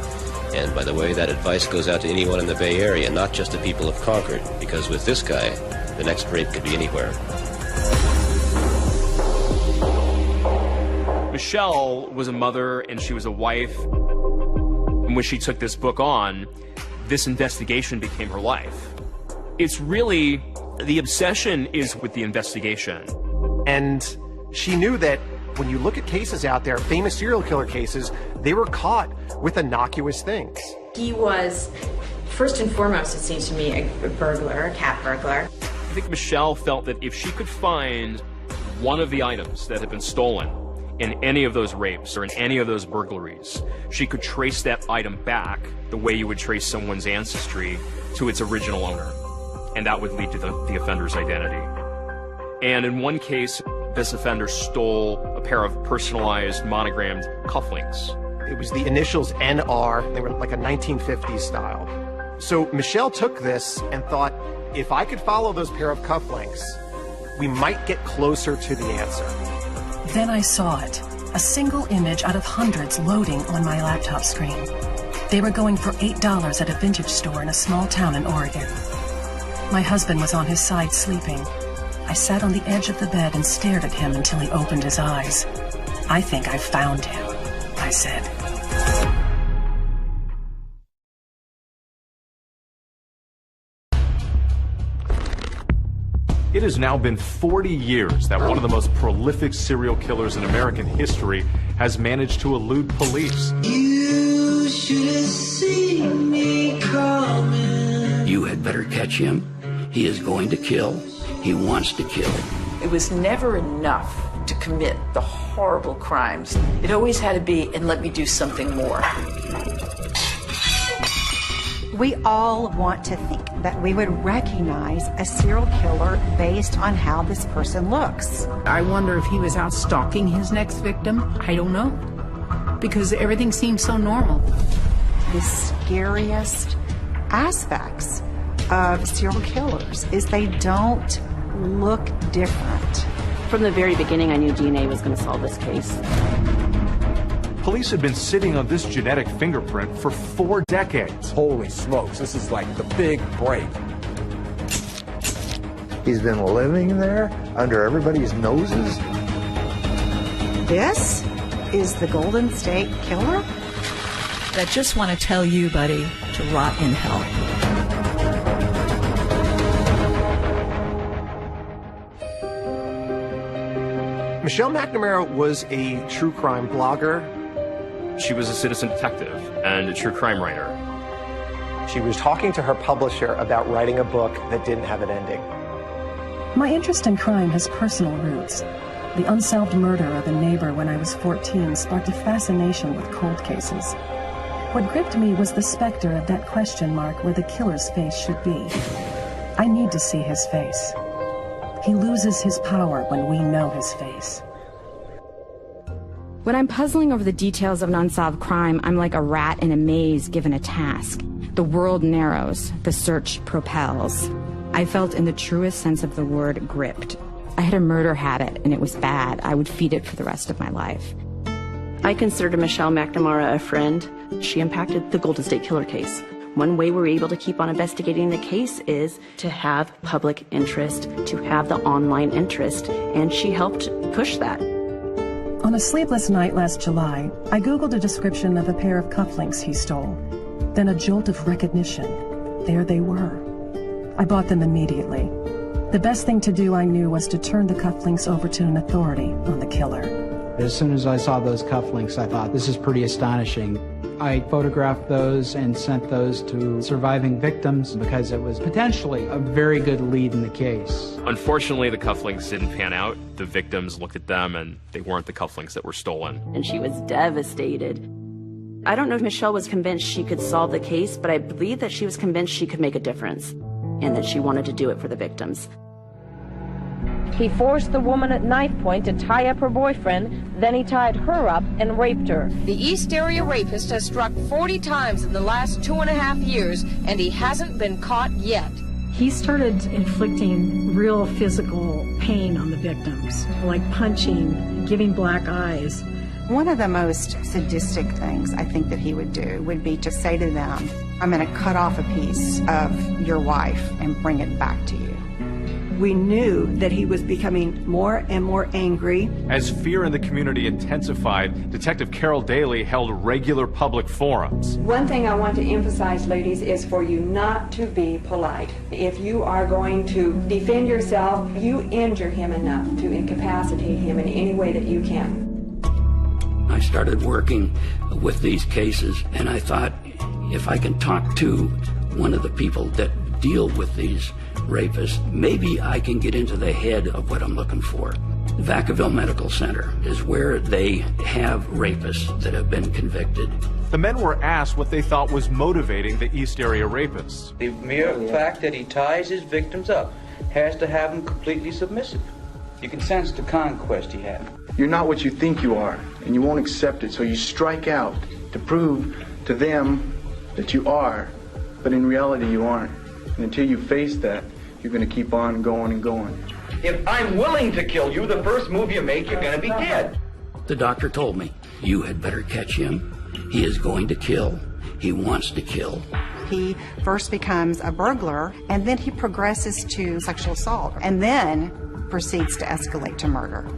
S29: And by the way, that advice goes out to anyone in the Bay Area, not just the people of Concord, because with this guy, the next rape could be anywhere.
S15: Michelle was a mother and she was a wife. And when she took this book on, this investigation became her life. It's really, the obsession is with the investigation.
S14: And she knew that when you look at cases out there, famous serial killer cases, they were caught with innocuous things.
S3: He was, first and foremost, it seems to me, a burglar, a cat burglar.
S15: I think Michelle felt that if she could find one of the items that had been stolen in any of those rapes or in any of those burglaries, she could trace that item back the way you would trace someone's ancestry to its original owner. And that would lead to the offender's identity. And in one case, this offender stole a pair of personalized monogrammed cufflinks.
S14: It was the initials NR. They were like a 1950s style. So Michelle took this and thought, if I could follow those pair of cufflinks, we might get closer to the answer.
S21: Then I saw it, a single image out of hundreds loading on my laptop screen. They were going for $8 at a vintage store in a small town in Oregon. My husband was on his side sleeping. I sat on the edge of the bed and stared at him until he opened his eyes. "I think I found him," I said.
S1: It has now been 40 years that one of the most prolific serial killers in American history has managed to elude police.
S24: You should have seen me coming.
S22: You had better catch him. He is going to kill. He wants to kill.
S5: It was never enough to commit the horrible crimes. It always had to be, and let me do something more.
S13: We all want to think that we would recognize a serial killer based on how this person looks.
S8: I wonder if he was out stalking his next victim. I don't know. Because everything seems so normal.
S13: The scariest aspects of serial killers is they don't look different.
S16: From the very beginning, I knew DNA was going to solve this case.
S1: Police had been sitting on this genetic fingerprint for 4 decades.
S9: Holy smokes, this is like the big break. He's been living there under everybody's noses.
S13: This is the Golden State Killer?
S8: I just want to tell you, buddy, to rot in hell.
S14: Michelle McNamara was a true crime blogger.
S15: She was a citizen detective and a true crime writer.
S14: She was talking to her publisher about writing a book that didn't have an ending.
S21: My interest in crime has personal roots. The unsolved murder of a neighbor when I was 14 sparked a fascination with cold cases. What gripped me was the specter of that question mark where the killer's face should be. I need to see his face. He loses his power when we know his face.
S2: When I'm puzzling over the details of an unsolved crime, I'm like a rat in a maze given a task. The world narrows, the search propels. I felt in the truest sense of the word gripped. I had a murder habit and it was bad. I would feed it for the rest of my life.
S16: I considered Michelle McNamara a friend. She impacted the Golden State Killer case. One way we're able to keep on investigating the case is to have public interest, to have the online interest, and she helped push that.
S21: On a sleepless night last July, I Googled a description of a pair of cufflinks he stole. Then a jolt of recognition. There they were. I bought them immediately. The best thing to do, I knew, was to turn the cufflinks over to an authority on the killer.
S10: As soon as I saw those cufflinks, I thought, this is pretty astonishing. I photographed those and sent those to surviving victims because it was potentially a very good lead in the case.
S15: Unfortunately, the cufflinks didn't pan out. The victims looked at them and they weren't the cufflinks that were stolen.
S16: And she was devastated. I don't know if Michelle was convinced she could solve the case, but I believe that she was convinced she could make a difference and that she wanted to do it for the victims.
S23: He forced the woman at knife point to tie up her boyfriend, then he tied her up and raped her.
S25: The East Area rapist has struck 40 times in the last 2.5 years, and he hasn't been caught yet.
S26: He started inflicting real physical pain on the victims, like punching, giving black eyes.
S13: One of the most sadistic things I think that he would do would be to say to them, I'm going to cut off a piece of your wife and bring it back to you.
S6: We knew that he was becoming more and more angry.
S1: As fear in the community intensified, Detective Carol Daly held regular public forums.
S3: One thing I want to emphasize, ladies, is for you not to be polite. If you are going to defend yourself, you injure him enough to incapacitate him in any way that you can.
S22: I started working with these cases, and I thought, if I can talk to one of the people that deal with these rapists, maybe I can get into the head of what I'm looking for. Vacaville Medical Center is where they have rapists that have been convicted.
S1: The men were asked what they thought was motivating the East Area rapists.
S4: The mere fact that he ties his victims up has to have them completely submissive. You can sense the conquest he had.
S7: You're not what you think you are, and you won't accept it, so you strike out to prove to them that you are, but in reality you aren't. And until you face that, you're going to keep on going and going.
S4: If I'm willing to kill you, the first move you make, you're going to be dead.
S22: The doctor told me, you had better catch him. He is going to kill. He wants to kill.
S13: He first becomes a burglar, and then he progresses to sexual assault, and then proceeds to escalate to murder.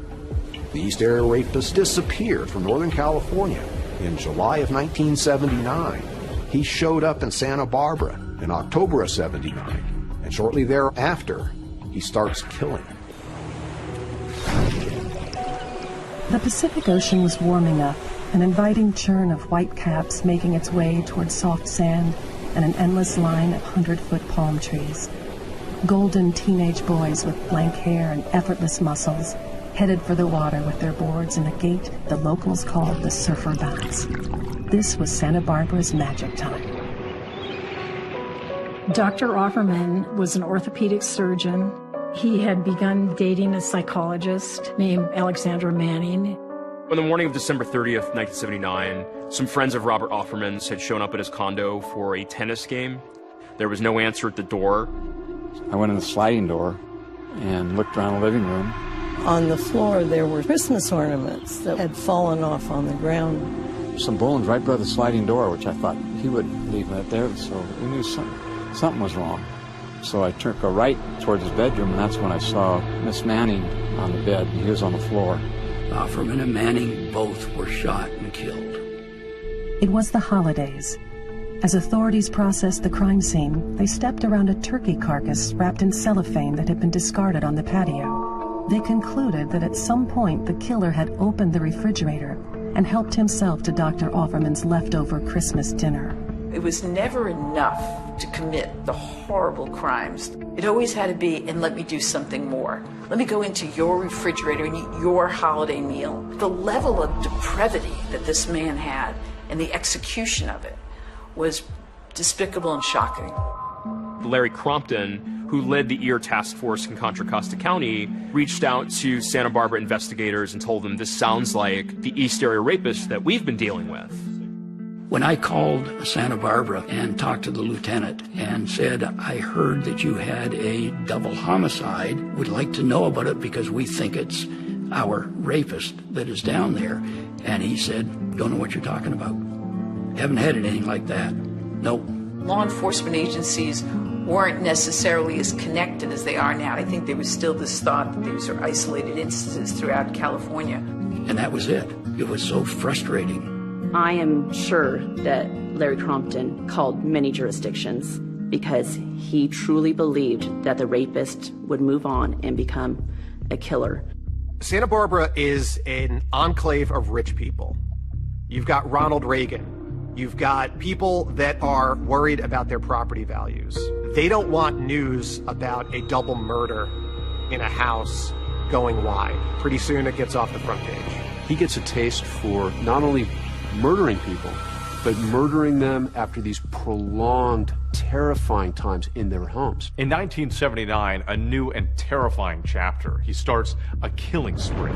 S11: The East Area rapist disappeared from Northern California in July of 1979. He showed up in Santa Barbara in October of 79, and shortly thereafter, he starts killing.
S21: The Pacific Ocean was warming up, an inviting churn of white caps making its way toward soft sand and an endless line of 100-foot palm trees. Golden teenage boys with blank hair and effortless muscles headed for the water with their boards in a gait the locals called the Surfer Bounce. This was Santa Barbara's magic time.
S26: Dr. Offerman was an orthopedic surgeon. He had begun dating a psychologist named Alexandra Manning.
S15: On the morning of December 30th, 1979, some friends of Robert Offerman's had shown up at his condo for a tennis game. There was no answer at the door.
S12: I went in the sliding door and looked around the living room.
S17: On the floor, there were Christmas ornaments that had fallen off on the ground.
S12: Some balloons right by the sliding door, which I thought he would leave that there, so we knew something was wrong. So I took a right towards his bedroom, and that's when I saw Miss Manning on the bed. He was on the floor.
S22: Offerman and Manning both were shot and killed.
S21: It was the holidays. As authorities processed the crime scene, they stepped around a turkey carcass wrapped in cellophane that had been discarded on the patio. They concluded that at some point the killer had opened the refrigerator and helped himself to Dr. Offerman's leftover Christmas dinner.
S5: It was never enough to commit the horrible crimes. It always had to be, and let me do something more. Let me go into your refrigerator and eat your holiday meal. The level of depravity that this man had and the execution of it was despicable and shocking.
S15: Larry Crompton, who led the EAR task force in Contra Costa County, reached out to Santa Barbara investigators and told them, this sounds like the East Area rapist that we've been dealing with.
S22: When I called Santa Barbara and talked to the lieutenant and said, I heard that you had a double homicide, would like to know about it because we think it's our rapist that is down there. And he said, don't know what you're talking about. Haven't had anything like that. Nope.
S5: Law enforcement agencies weren't necessarily as connected as they are now. I think there was still this thought that these are isolated instances throughout California.
S22: And that was it. It was so frustrating.
S16: I am sure that Larry Crompton called many jurisdictions because he truly believed that the rapist would move on and become a killer.
S14: Santa Barbara is an enclave of rich people. You've got Ronald Reagan. You've got people that are worried about their property values. They don't want news about a double murder in a house going wide. Pretty soon it gets off the front page.
S18: He gets a taste for not only murdering people, but murdering them after these prolonged, terrifying times in their homes.
S1: In 1979, a new and terrifying chapter. He starts a killing spree.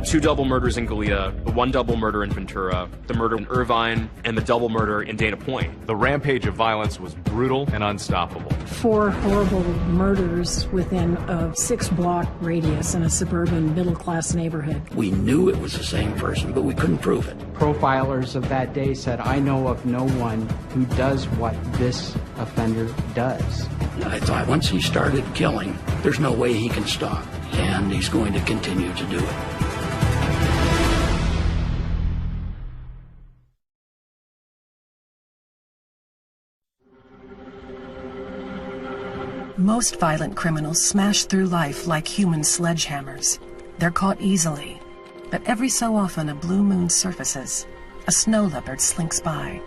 S15: 2 double murders in Goleta, the 1 double murder in Ventura, the murder in Irvine, and the double murder in Dana Point.
S1: The rampage of violence was brutal and unstoppable.
S26: 4 horrible murders within a 6-block radius in a suburban middle-class neighborhood.
S22: We knew it was the same person, but we couldn't prove it.
S10: Profilers of that day said, I know of no one who does what this offender does.
S22: I thought once he started killing, there's no way he can stop, and he's going to continue to do it.
S21: Most violent criminals smash through life like human sledgehammers. They're caught easily, but every so often a blue moon surfaces. A snow leopard slinks by.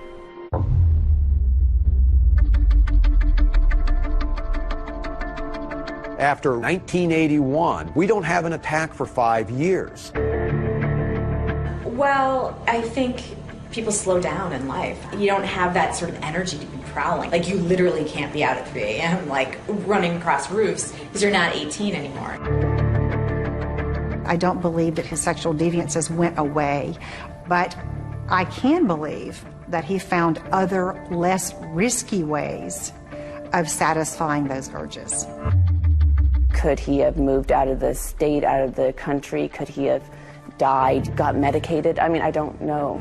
S11: After 1981, we don't have an attack for 5 years.
S2: Well, I think people slow down in life. You don't have that sort of energy to be prowling. Like, you literally can't be out at 3 a.m. like running across roofs because you're not 18 anymore.
S13: I don't believe that his sexual deviances went away, but I can believe that he found other, less risky ways of satisfying those urges.
S16: Could he have moved out of the state, out of the country? Could he have died, got medicated? I mean, I don't know.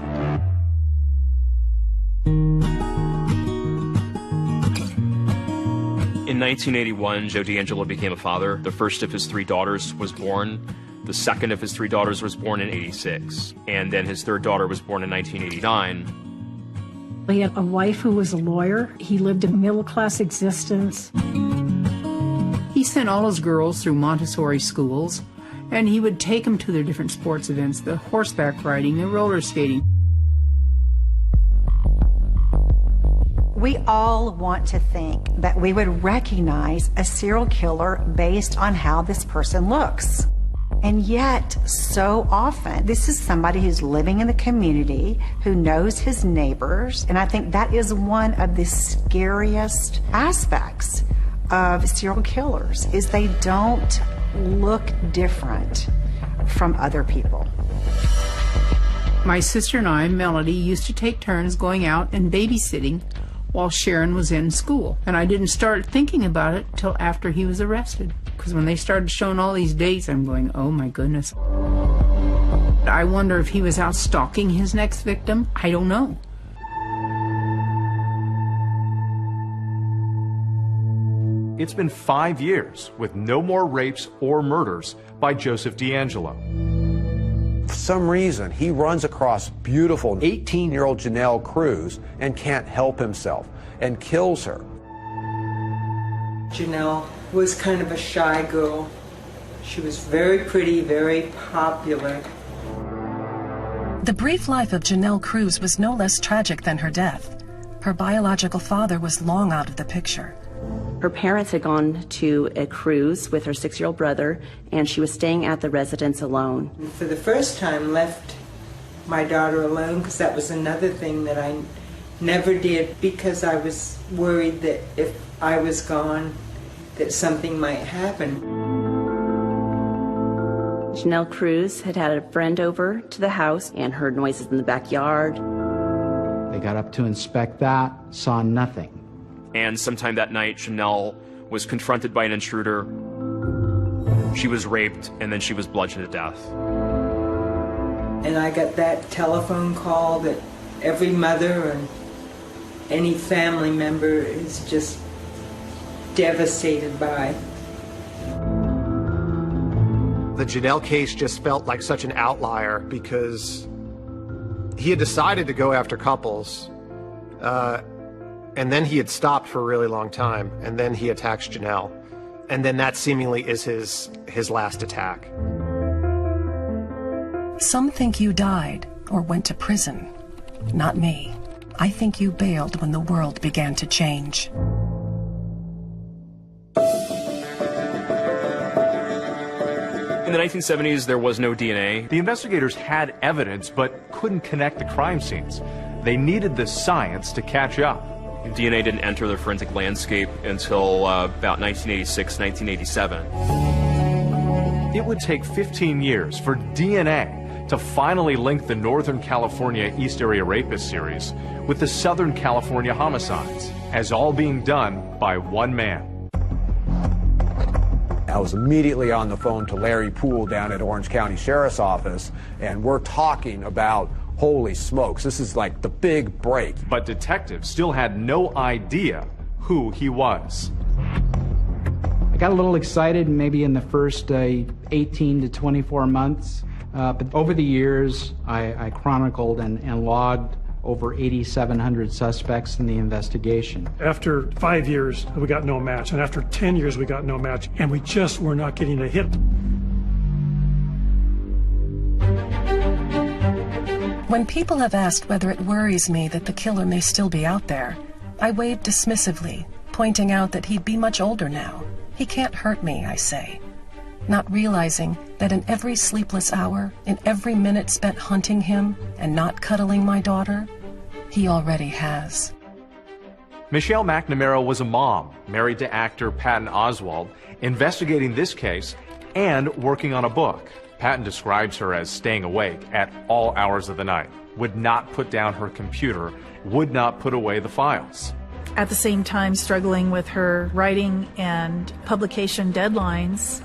S15: In 1981, Joe DeAngelo became a father. The first of his 3 daughters was born. The second of his 3 daughters was born in '86. And then his 3rd daughter was born in 1989.
S26: He had a wife who was a lawyer. He lived a middle-class existence.
S8: He sent all his girls through Montessori schools, and he would take them to their different sports events, the horseback riding, the roller skating.
S13: We all want to think that we would recognize a serial killer based on how this person looks. And yet, so often, this is somebody who's living in the community, who knows his neighbors, and I think that is one of the scariest aspects of serial killers, is they don't look different from other people.
S8: My sister and I, Melody, used to take turns going out and babysitting while Sharon was in school. And I didn't start thinking about it till after he was arrested. Because when they started showing all these dates, I'm going, oh my goodness. I wonder if he was out stalking his next victim. I don't know.
S1: It's been 5 years with no more rapes or murders by Joseph DeAngelo.
S11: For some reason, he runs across beautiful 18-year-old Janelle Cruz and can't help himself and kills her.
S9: Janelle was kind of a shy girl. She was very pretty, very popular.
S21: The brief life of Janelle Cruz was no less tragic than her death. Her biological father was long out of the picture.
S16: Her parents had gone to a cruise with her 6-year-old brother, and she was staying at the residence alone.
S9: And for the first time, left my daughter alone, because that was another thing that I never did, because I was worried that if I was gone, that something might happen.
S16: Janelle Cruz had had a friend over to the house and heard noises in the backyard.
S10: They got up to inspect that, saw nothing.
S15: And sometime that night, Janelle was confronted by an intruder. She was raped, and then she was bludgeoned to death.
S9: And I got that telephone call that every mother and any family member is just devastated by.
S14: The Janelle case just felt like such an outlier because he had decided to go after couples, and then he had stopped for a really long time, and then he attacks Janelle. And then that seemingly is his last attack.
S21: Some think you died or went to prison. Not me. I think you bailed when the world began to change.
S15: In the 1970s, there was no DNA.
S1: The investigators had evidence, but couldn't connect the crime scenes. They needed the science to catch up.
S15: DNA didn't enter the forensic landscape until about 1986, 1987.
S1: it would take 15 years for DNA to finally link the Northern California East Area Rapist series with the Southern California homicides, as all being done by one man.
S11: I was immediately on the phone to Larry Poole down at Orange County Sheriff's Office, and we're talking about, holy smokes, this is like the big break.
S1: But detectives still had no idea who he was.
S10: I got a little excited maybe in the first 18 to 24 months, but over the years I chronicled and logged over 8,700 suspects in the investigation.
S6: After 5 years, we got no match, and after 10 years, we got no match, and we just were not getting a hit.
S21: When people have asked whether it worries me that the killer may still be out there, I wave dismissively, pointing out that he'd be much older now. He can't hurt me, I say, not realizing that in every sleepless hour, in every minute spent hunting him and not cuddling my daughter, he already has.
S1: Michelle McNamara was a mom, married to actor Patton Oswalt, investigating this case and working on a book. Patton describes her as staying awake at all hours of the night, would not put down her computer, would not put away the files.
S19: At the same time, struggling with her writing and publication deadlines,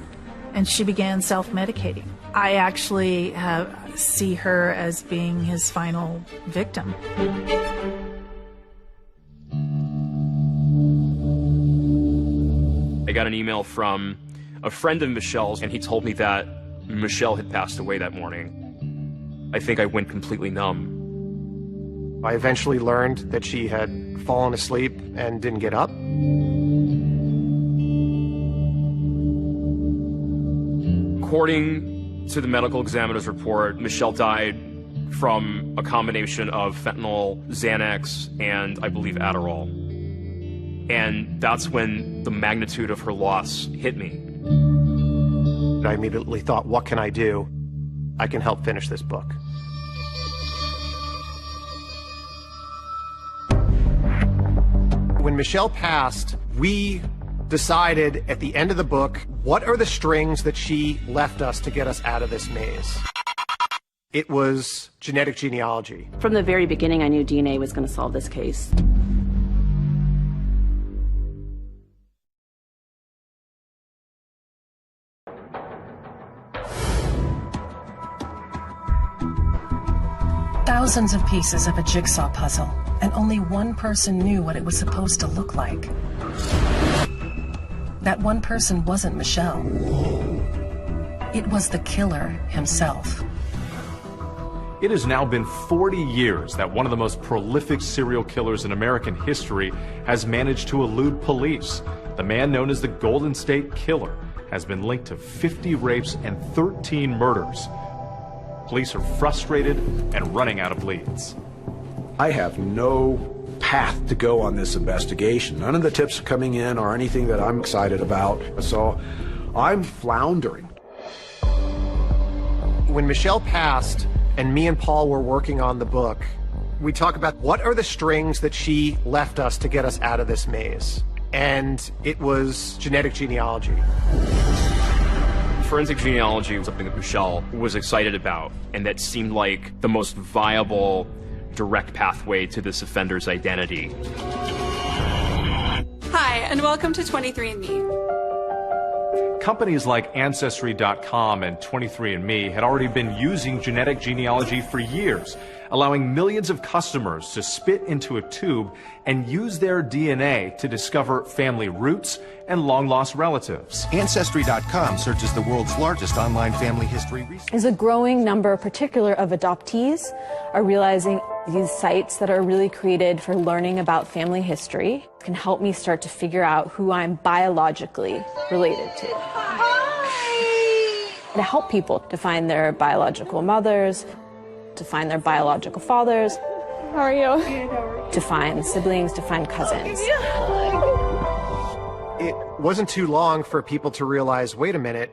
S19: and she began self-medicating. I actually see her as being his final victim.
S15: I got an email from a friend of Michelle's, and he told me that Michelle had passed away that morning. I think I went completely numb.
S14: I eventually learned that she had fallen asleep and didn't get up.
S15: According to the medical examiner's report, Michelle died from a combination of fentanyl, Xanax, and I believe Adderall. And that's when the magnitude of her loss hit me.
S14: I immediately thought, what can I do? I can help finish this book. When Michelle passed, we decided at the end of the book, what are the strings that she left us to get us out of this maze? It was genetic genealogy.
S16: From the very beginning, I knew DNA was going to solve this case.
S21: Thousands of pieces of a jigsaw puzzle, and only one person knew what it was supposed to look like. That one person wasn't Michelle. It was the killer himself.
S1: It has now been 40 years that one of the most prolific serial killers in American history has managed to elude police. The man known as the Golden State Killer has been linked to 50 rapes and 13 murders. Police are frustrated and running out of leads.
S11: I have no path to go on this investigation. None of the tips coming in are anything that I'm excited about, so I'm floundering.
S14: When Michelle passed and me and Paul were working on the book, we talk about what are the strings that she left us to get us out of this maze. And it was genetic genealogy.
S15: Forensic genealogy was something that Michelle was excited about, and that seemed like the most viable, direct pathway to this offender's identity.
S20: Hi, and welcome to 23andMe.
S1: Companies like Ancestry.com and 23andMe had already been using genetic genealogy for years, allowing millions of customers to spit into a tube and use their DNA to discover family roots and long-lost relatives.
S23: Ancestry.com searches the world's largest online family history research.
S24: There's a growing number, particular of adoptees, are realizing these sites that are really created for learning about family history can help me start to figure out who I'm biologically related to. To help people to find their biological mothers, to find their biological fathers.
S20: How are you?
S24: To find siblings, to find cousins.
S14: It wasn't too long for people to realize, wait a minute,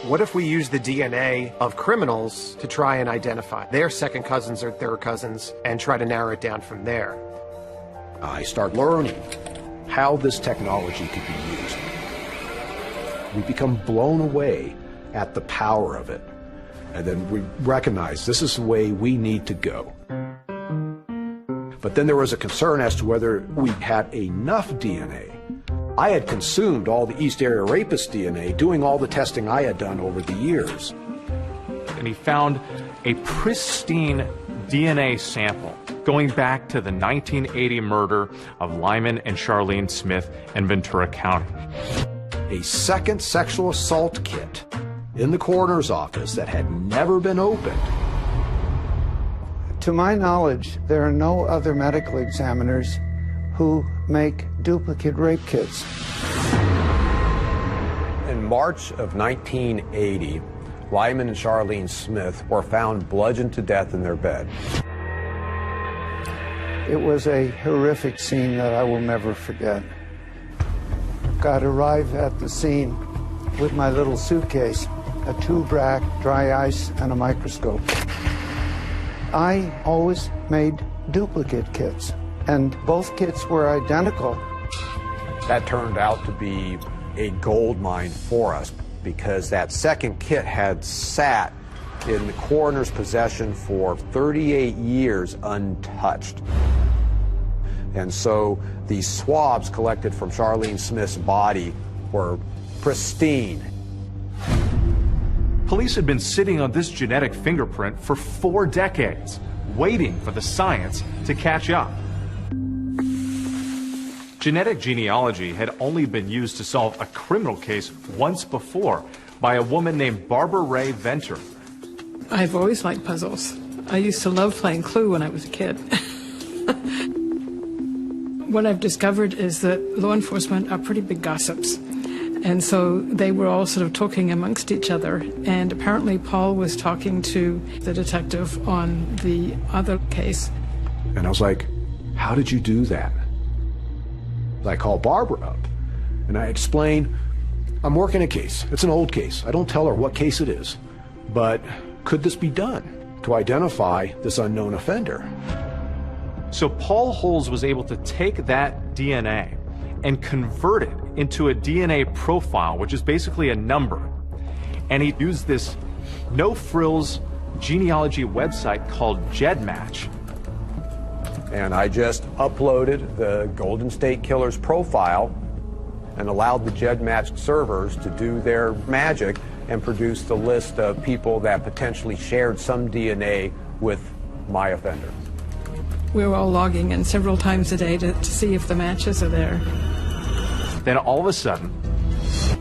S14: what if we use the DNA of criminals to try and identify their second cousins or third cousins and try to narrow it down from there?
S11: I start learning how this technology could be used. We become blown away at the power of it. And then we recognized this is the way we need to go. But then there was a concern as to whether we had enough DNA. I had consumed all the East Area Rapist DNA, doing all the testing I had done over the years.
S1: And he found a pristine DNA sample going back to the 1980 murder of Lyman and Charlene Smith in Ventura County.
S11: A second sexual assault kit in the coroner's office that had never been opened.
S3: To my knowledge, there are no other medical examiners who make duplicate rape kits.
S11: In March of 1980, Lyman and Charlene Smith were found bludgeoned to death in their bed.
S3: It was a horrific scene that I will never forget. I'd arrive at the scene with my little suitcase, a tube rack, dry ice, and a microscope. I always made duplicate kits, and both kits were identical.
S11: That turned out to be a gold mine for us, because that second kit had sat in the coroner's possession for 38 years untouched. And so these swabs collected from Charlene Smith's body were pristine.
S1: Police had been sitting on this genetic fingerprint for 4 decades, waiting for the science to catch up. Genetic genealogy had only been used to solve a criminal case once before by a woman named Barbara Ray Venter.
S8: I've always liked puzzles. I used to love playing Clue when I was a kid. What I've discovered is that law enforcement are pretty big gossips. And so they were all sort of talking amongst each other. And apparently Paul was talking to the detective on the other case.
S11: And I was like, how did you do that? I called Barbara up and I explained, I'm working a case. It's an old case. I don't tell her what case it is. But could this be done to identify this unknown offender?
S1: So Paul Holes was able to take that DNA and convert it into a DNA profile, which is basically a number. And he used this no-frills genealogy website called GEDmatch.
S11: And I just uploaded the Golden State Killer's profile and allowed the GEDmatch servers to do their magic and produce the list of people that potentially shared some DNA with my offender.
S8: We were all logging in several times a day to see if the matches are there.
S1: Then all of a sudden,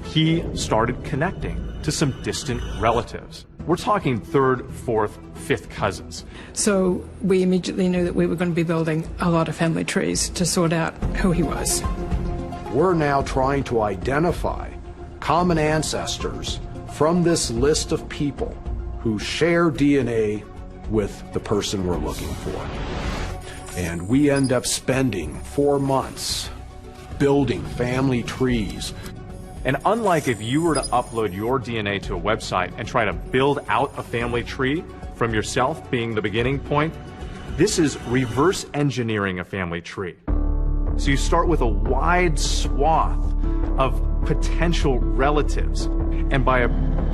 S1: he started connecting to some distant relatives. We're talking 3rd, 4th, 5th cousins.
S8: So we immediately knew that we were going to be building a lot of family trees to sort out who he was.
S11: We're now trying to identify common ancestors from this list of people who share DNA with the person we're looking for. And we end up spending 4 months building family trees.
S1: And unlike if you were to upload your DNA to a website and try to build out a family tree from yourself being the beginning point, this is reverse engineering a family tree. So you start with a wide swath of potential relatives, and by a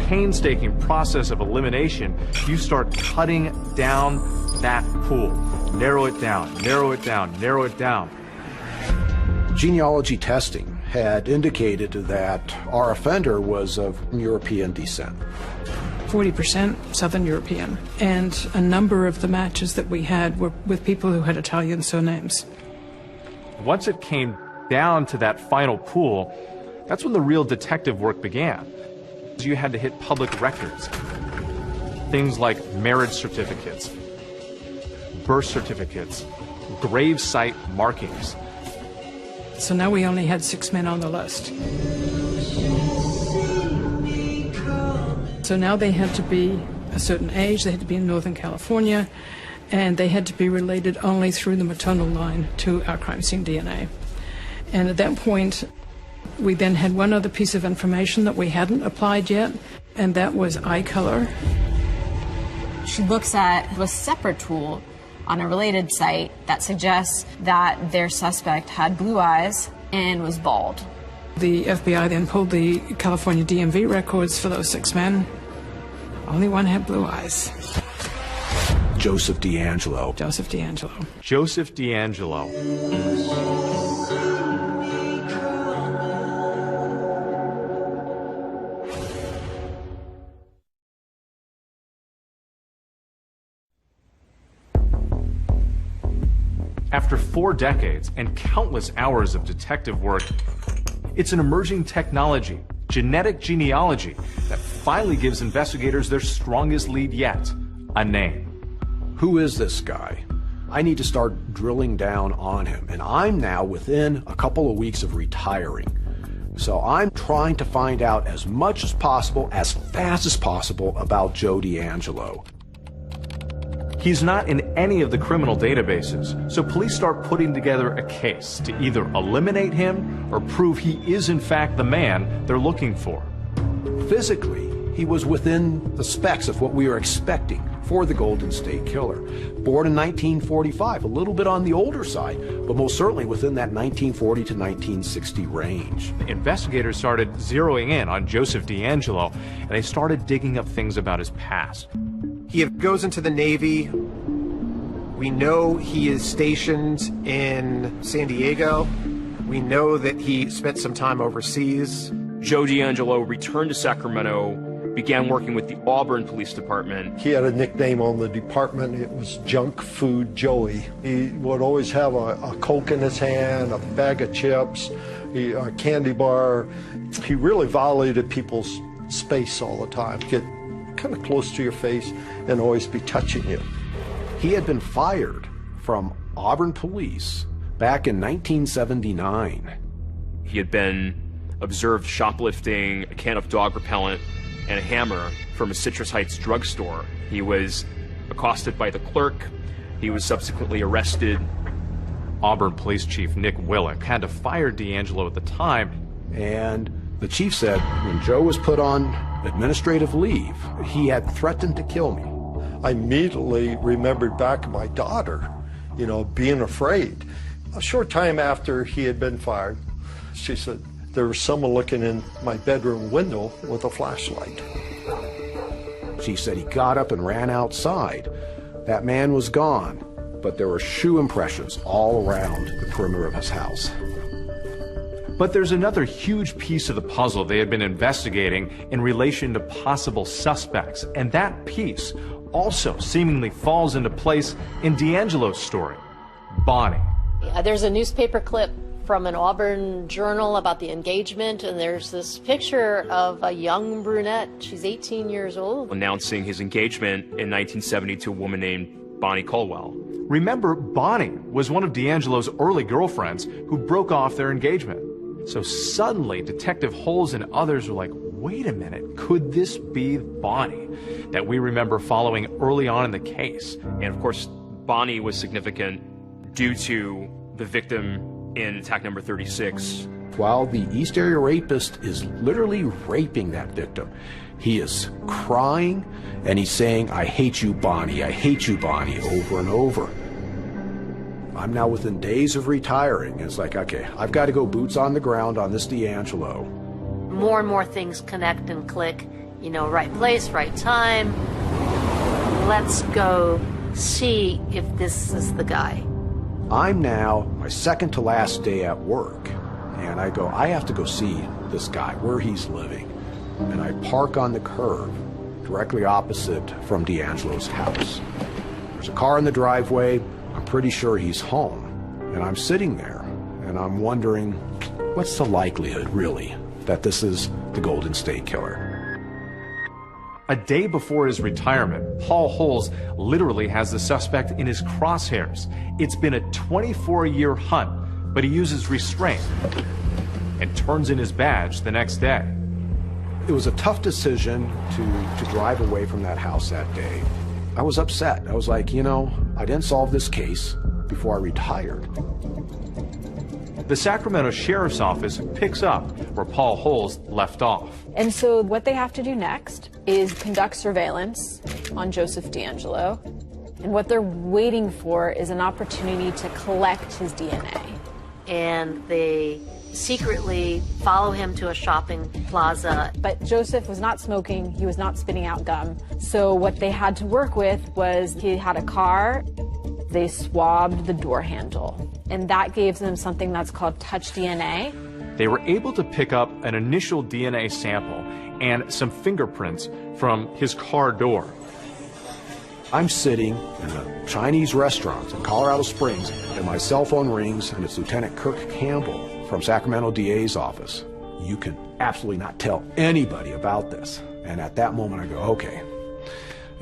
S1: painstaking process of elimination, you start cutting down that pool. Narrow it down, narrow it down, narrow it down.
S11: Genealogy testing had indicated that our offender was of European descent.
S8: 40% Southern European, and a number of the matches that we had were with people who had Italian surnames.
S1: Once it came down to that final pool, that's when the real detective work began. You had to hit public records. Things like marriage certificates, birth certificates, grave site markings.
S8: So now we only had 6 men on the list. So now they had to be a certain age, they had to be in Northern California, and they had to be related only through the maternal line to our crime scene DNA. And at that point, we then had one other piece of information that we hadn't applied yet, and that was eye color.
S4: She looks at a separate tool on a related site that suggests that their suspect had blue eyes and was bald.
S5: The FBI then pulled the California DMV records for those 6 men. Only one had blue eyes.
S11: Joseph DeAngelo.
S5: Joseph DeAngelo.
S1: Joseph DeAngelo. After 4 decades and countless hours of detective work, it's an emerging technology, genetic genealogy, that finally gives investigators their strongest lead yet, a name.
S11: Who is this guy? I need to start drilling down on him, and I'm now within a couple of weeks of retiring. So I'm trying to find out as much as possible, as fast as possible, about Joe DeAngelo.
S1: He's not in any of the criminal databases, so police start putting together a case to either eliminate him or prove he is in fact the man they're looking for.
S11: Physically, he was within the specs of what we were expecting for the Golden State Killer. Born in 1945, a little bit on the older side, but most certainly within that 1940 to 1960 range.
S1: Investigators started zeroing in on Joseph DeAngelo, and they started digging up things about his past.
S14: He goes into the Navy. We know he is stationed in San Diego. We know that he spent some time overseas.
S15: Joe DeAngelo returned to Sacramento, began working with the Auburn Police Department.
S7: He had a nickname on the department. It was Junk Food Joey. He would always have a Coke in his hand, a bag of chips, a candy bar. He really violated people's space all the time. Get kind of close to your face and always be touching you.
S11: He had been fired from Auburn Police back in 1979.
S15: He had been observed shoplifting a can of dog repellent and a hammer from a Citrus Heights drugstore. He was accosted by the clerk. He was subsequently arrested.
S1: Auburn Police Chief Nick Willick had to fire DeAngelo at the time.
S11: And the chief said when Joe was put on administrative leave, he had threatened to kill me.
S7: I immediately remembered back my daughter, being afraid. A short time after he had been fired, she said, there was someone looking in my bedroom window with a flashlight.
S11: She said he got up and ran outside. That man was gone, but there were shoe impressions all around the perimeter of his house.
S1: But there's another huge piece of the puzzle they had been investigating in relation to possible suspects, and that piece also seemingly falls into place in DeAngelo's story, Bonnie.
S12: There's a newspaper clip from an Auburn journal about the engagement, and there's this picture of a young brunette. She's 18 years old.
S15: Announcing his engagement in 1970 to a woman named Bonnie Colwell.
S1: Remember, Bonnie was one of DeAngelo's early girlfriends who broke off their engagement. So suddenly, Detective Holes and others were like, wait a minute, could this be Bonnie that we remember following early on in the case?
S15: And of course, Bonnie was significant due to the victim in attack number 36.
S11: While the East Area Rapist is literally raping that victim, he is crying and he's saying, I hate you, Bonnie, over and over. I'm now within days of retiring. It's like, okay, I've got to go boots on the ground on this DeAngelo.
S12: More and more things connect and click. Right place, right time. Let's go see if this is the guy.
S11: I'm now my second to last day at work, and I have to go see this guy, where he's living. And I park on the curb directly opposite from DeAngelo's house. There's a car in the driveway. I'm pretty sure he's home. And I'm sitting there, and I'm wondering, what's the likelihood, really, that this is the Golden State Killer?
S1: A day before his retirement, Paul Holes literally has the suspect in his crosshairs. It's been a 24-year hunt, but he uses restraint and turns in his badge the next day.
S11: It was a tough decision to drive away from that house that day. I was upset. I was like, I didn't solve this case before I retired.
S1: The Sacramento Sheriff's Office picks up where Paul Holes left off.
S24: And so what they have to do next is conduct surveillance on Joseph DeAngelo. And what they're waiting for is an opportunity to collect his DNA.
S12: and they secretly follow him to a shopping plaza.
S24: But Joseph was not smoking, he was not spitting out gum. So what they had to work with was he had a car, they swabbed the door handle, and that gave them something that's called touch DNA.
S1: They were able to pick up an initial DNA sample and some fingerprints from his car door.
S11: I'm sitting in a Chinese restaurant in Colorado Springs, and my cell phone rings, and it's Lieutenant Kirk Campbell from Sacramento DA's office. You can absolutely not tell anybody about this. And at that moment I go, okay.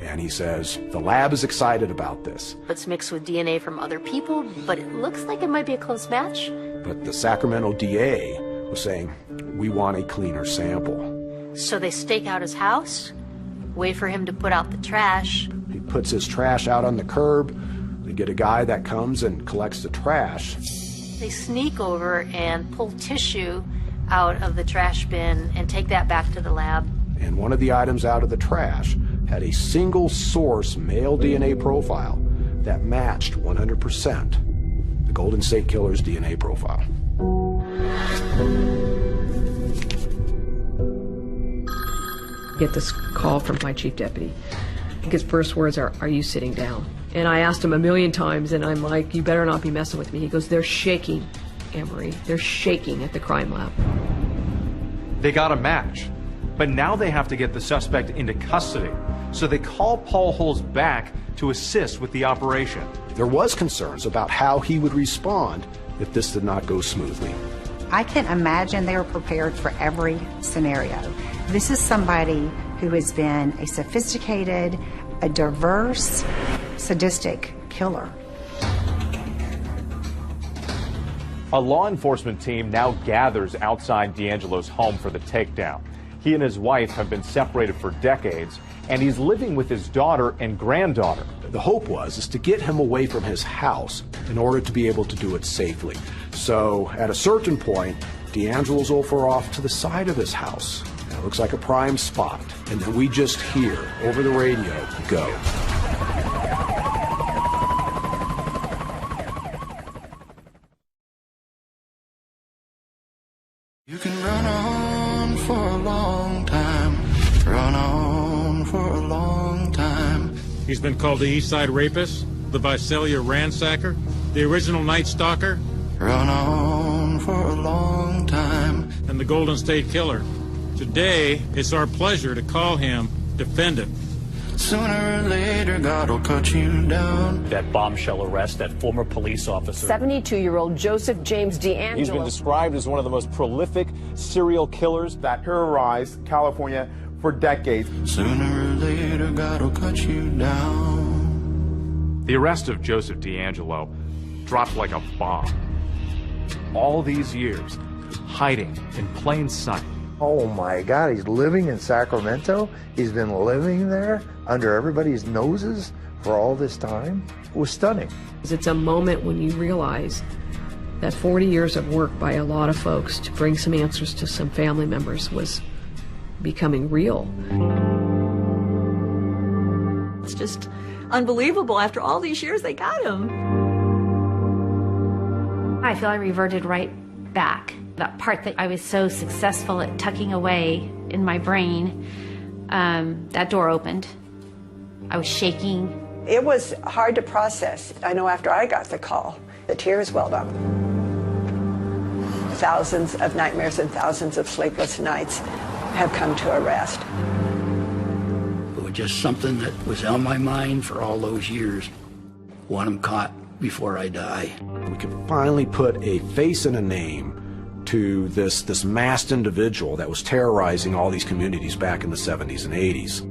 S11: And he says, the lab is excited about this.
S12: It's mixed with DNA from other people, but it looks like it might be a close match.
S11: But the Sacramento DA was saying, we want a cleaner sample.
S12: So they stake out his house, wait for him to put out the trash.
S11: He puts his trash out on the curb. They get a guy that comes and collects the trash.
S12: They sneak over and pull tissue out of the trash bin and take that back to the lab.
S11: And one of the items out of the trash had a single source male DNA profile that matched 100% the Golden State Killer's DNA profile.
S2: Get this call from my chief deputy. His first words are you sitting down? And I asked him a million times, and I'm like, you better not be messing with me. He goes, they're shaking, Anne-Marie. They're shaking at the crime lab.
S1: They got a match, but now they have to get the suspect into custody. So they call Paul Holes back to assist with the operation.
S11: There was concerns about how he would respond if this did not go smoothly.
S13: I can imagine they were prepared for every scenario. This is somebody who has been a sophisticated, a diverse, sadistic killer.
S1: A law enforcement team now gathers outside DeAngelo's home for the takedown. He and his wife have been separated for decades, and he's living with his daughter and granddaughter.
S11: The hope is to get him away from his house in order to be able to do it safely. So at a certain point, DeAngelo's over off to the side of his house. And it looks like a prime spot. And then we just hear over the radio, go.
S17: You can run on for a long time, run on for a long time.
S18: He's been called the East Side Rapist, the Visalia Ransacker, the original Night Stalker,
S17: run on for a long time,
S18: and the Golden State Killer. Today, it's our pleasure to call him Defendant.
S17: Sooner or later, God will cut you down.
S22: That bombshell arrest, that former police officer.
S2: 72-year-old Joseph James DeAngelo.
S25: He's been described as one of the most prolific serial killers that terrorized California for decades.
S17: Sooner or later, God will cut you down.
S1: The arrest of Joseph DeAngelo dropped like a bomb. All these years, hiding in plain sight.
S3: Oh my God, he's living in Sacramento? He's been living there under everybody's noses for all this time? It was stunning.
S2: It's a moment when you realize that 40 years of work by a lot of folks to bring some answers to some family members was becoming real.
S26: It's just unbelievable. After all these years, they got him.
S27: I feel I reverted right back. That part that I was so successful at tucking away in my brain, that door opened. I was shaking.
S28: It was hard to process. I know after I got the call, the tears welled up. Thousands of nightmares and thousands of sleepless nights have come to a rest.
S29: It was just something that was on my mind for all those years. Want him caught before I die.
S11: We could finally put a face and a name to this masked individual that was terrorizing all these communities back in the 70s and 80s.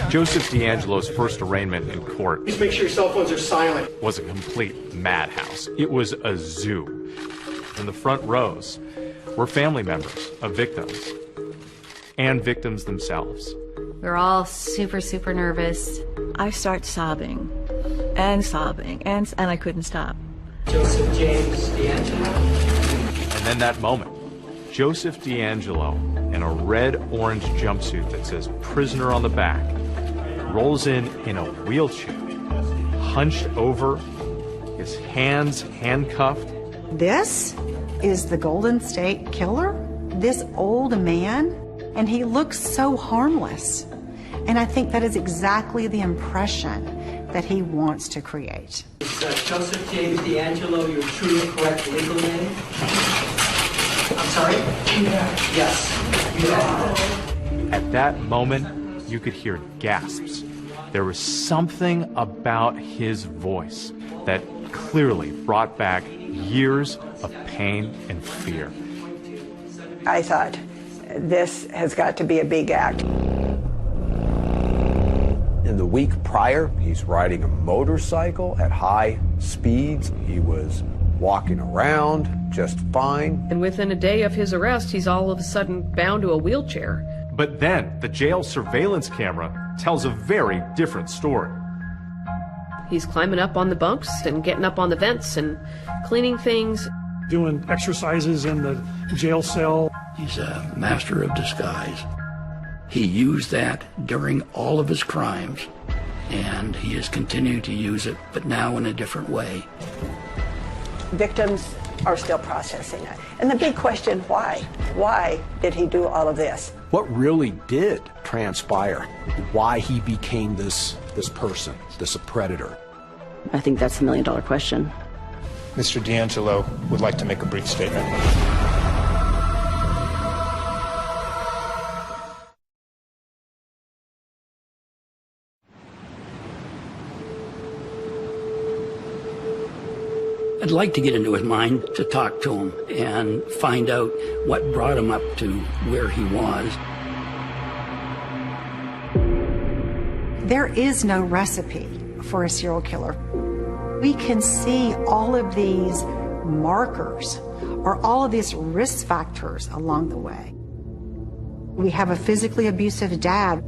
S1: Joseph DeAngelo's first arraignment in court.
S14: Please make sure your cell phones are silent.
S1: Was a complete madhouse. It was a zoo. In the front rows were family members of victims and victims themselves.
S27: We were all super, super nervous.
S26: I start sobbing, and I couldn't stop.
S30: Joseph James DeAngelo.
S1: And then that moment, Joseph DeAngelo in a red-orange jumpsuit that says prisoner on the back rolls in a wheelchair, hunched over, his hands handcuffed.
S13: This is the Golden State Killer? This old man? And he looks so harmless. And I think that is exactly the impression that he wants to create.
S30: Is Joseph James DeAngelo your true and correct legal name? I'm sorry? Yeah. Yes. Yeah.
S1: At that moment, you could hear gasps. There was something about his voice that clearly brought back years of pain and fear.
S28: I thought, this has got to be a big act.
S11: In the week prior, he's riding a motorcycle at high speeds. He was walking around just fine.
S2: And within a day of his arrest, he's all of a sudden bound to a wheelchair.
S1: But then, the jail surveillance camera tells a very different story.
S2: He's climbing up on the bunks and getting up on the vents and cleaning things.
S4: Doing exercises in the jail cell.
S29: He's a master of disguise. He used that during all of his crimes, and he has continued to use it, but now in a different way.
S28: Victims are still processing it. And the big question, why? Why did he do all of this?
S11: What really did transpire? Why he became this person, this predator?
S6: I think that's the million-dollar question.
S14: Mr. DeAngelo would like to make a brief statement.
S29: I'd like to get into his mind to talk to him and find out what brought him up to where he was.
S13: There is no recipe for a serial killer. We can see all of these markers or all of these risk factors along the way. We have a physically abusive dad.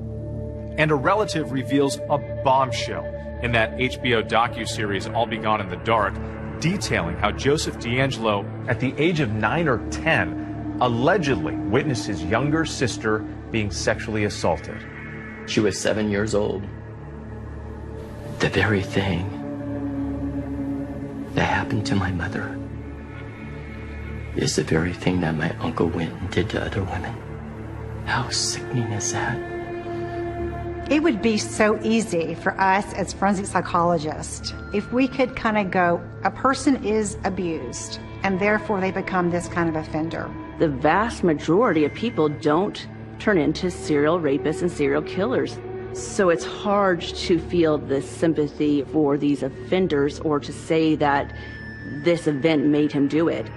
S1: And a relative reveals a bombshell in that HBO docuseries All Be Gone in the Dark, detailing how Joseph DeAngelo, at the age of 9 or 10, allegedly witnessed his younger sister being sexually assaulted.
S8: She was 7 years old. The very thing that happened to my mother is the very thing that my uncle went and did to other women. How sickening is that?
S13: It would be so easy for us as forensic psychologists if we could kind of go, a person is abused, and therefore they become this kind of offender.
S6: The vast majority of people don't turn into serial rapists and serial killers. So it's hard to feel this sympathy for these offenders or to say that this event made him do it.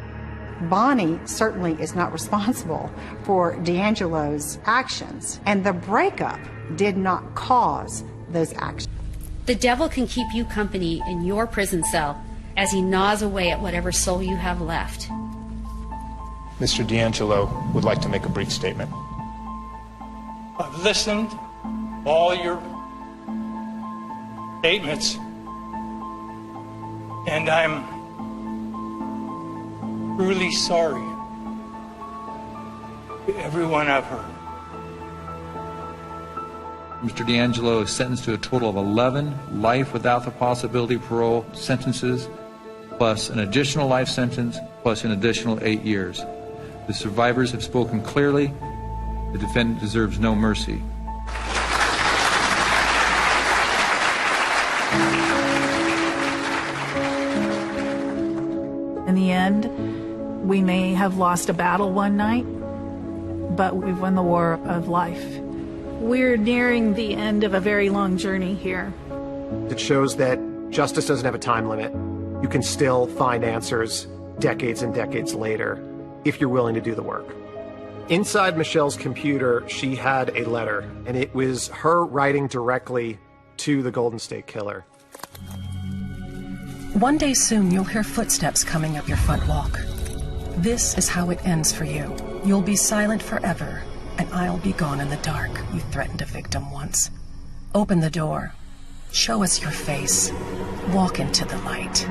S13: Bonnie certainly is not responsible for DeAngelo's actions, and the breakup did not cause those actions.
S27: The devil can keep you company in your prison cell as he gnaws away at whatever soul you have left.
S14: Mr. DeAngelo would like to make a brief statement.
S4: I've listened to all your statements, and I'm truly sorry for everyone I've hurt.
S9: Mr. DeAngelo is sentenced to a total of 11 life without the possibility of parole sentences, plus an additional life sentence, plus an additional 8 years. The survivors have spoken clearly. The defendant deserves no mercy.
S10: In the end, we may have lost a battle one night, but we've won the war of life. We're nearing the end of a very long journey here.
S14: It shows that justice doesn't have a time limit. You can still find answers decades and decades later if you're willing to do the work. Inside Michelle's computer, she had a letter, and it was her writing directly to the Golden State Killer.
S16: One day soon, you'll hear footsteps coming up your front walk. This is how it ends for you. You'll be silent forever, and I'll be gone in the dark. You threatened a victim once. Open the door. Show us your face. Walk into the light.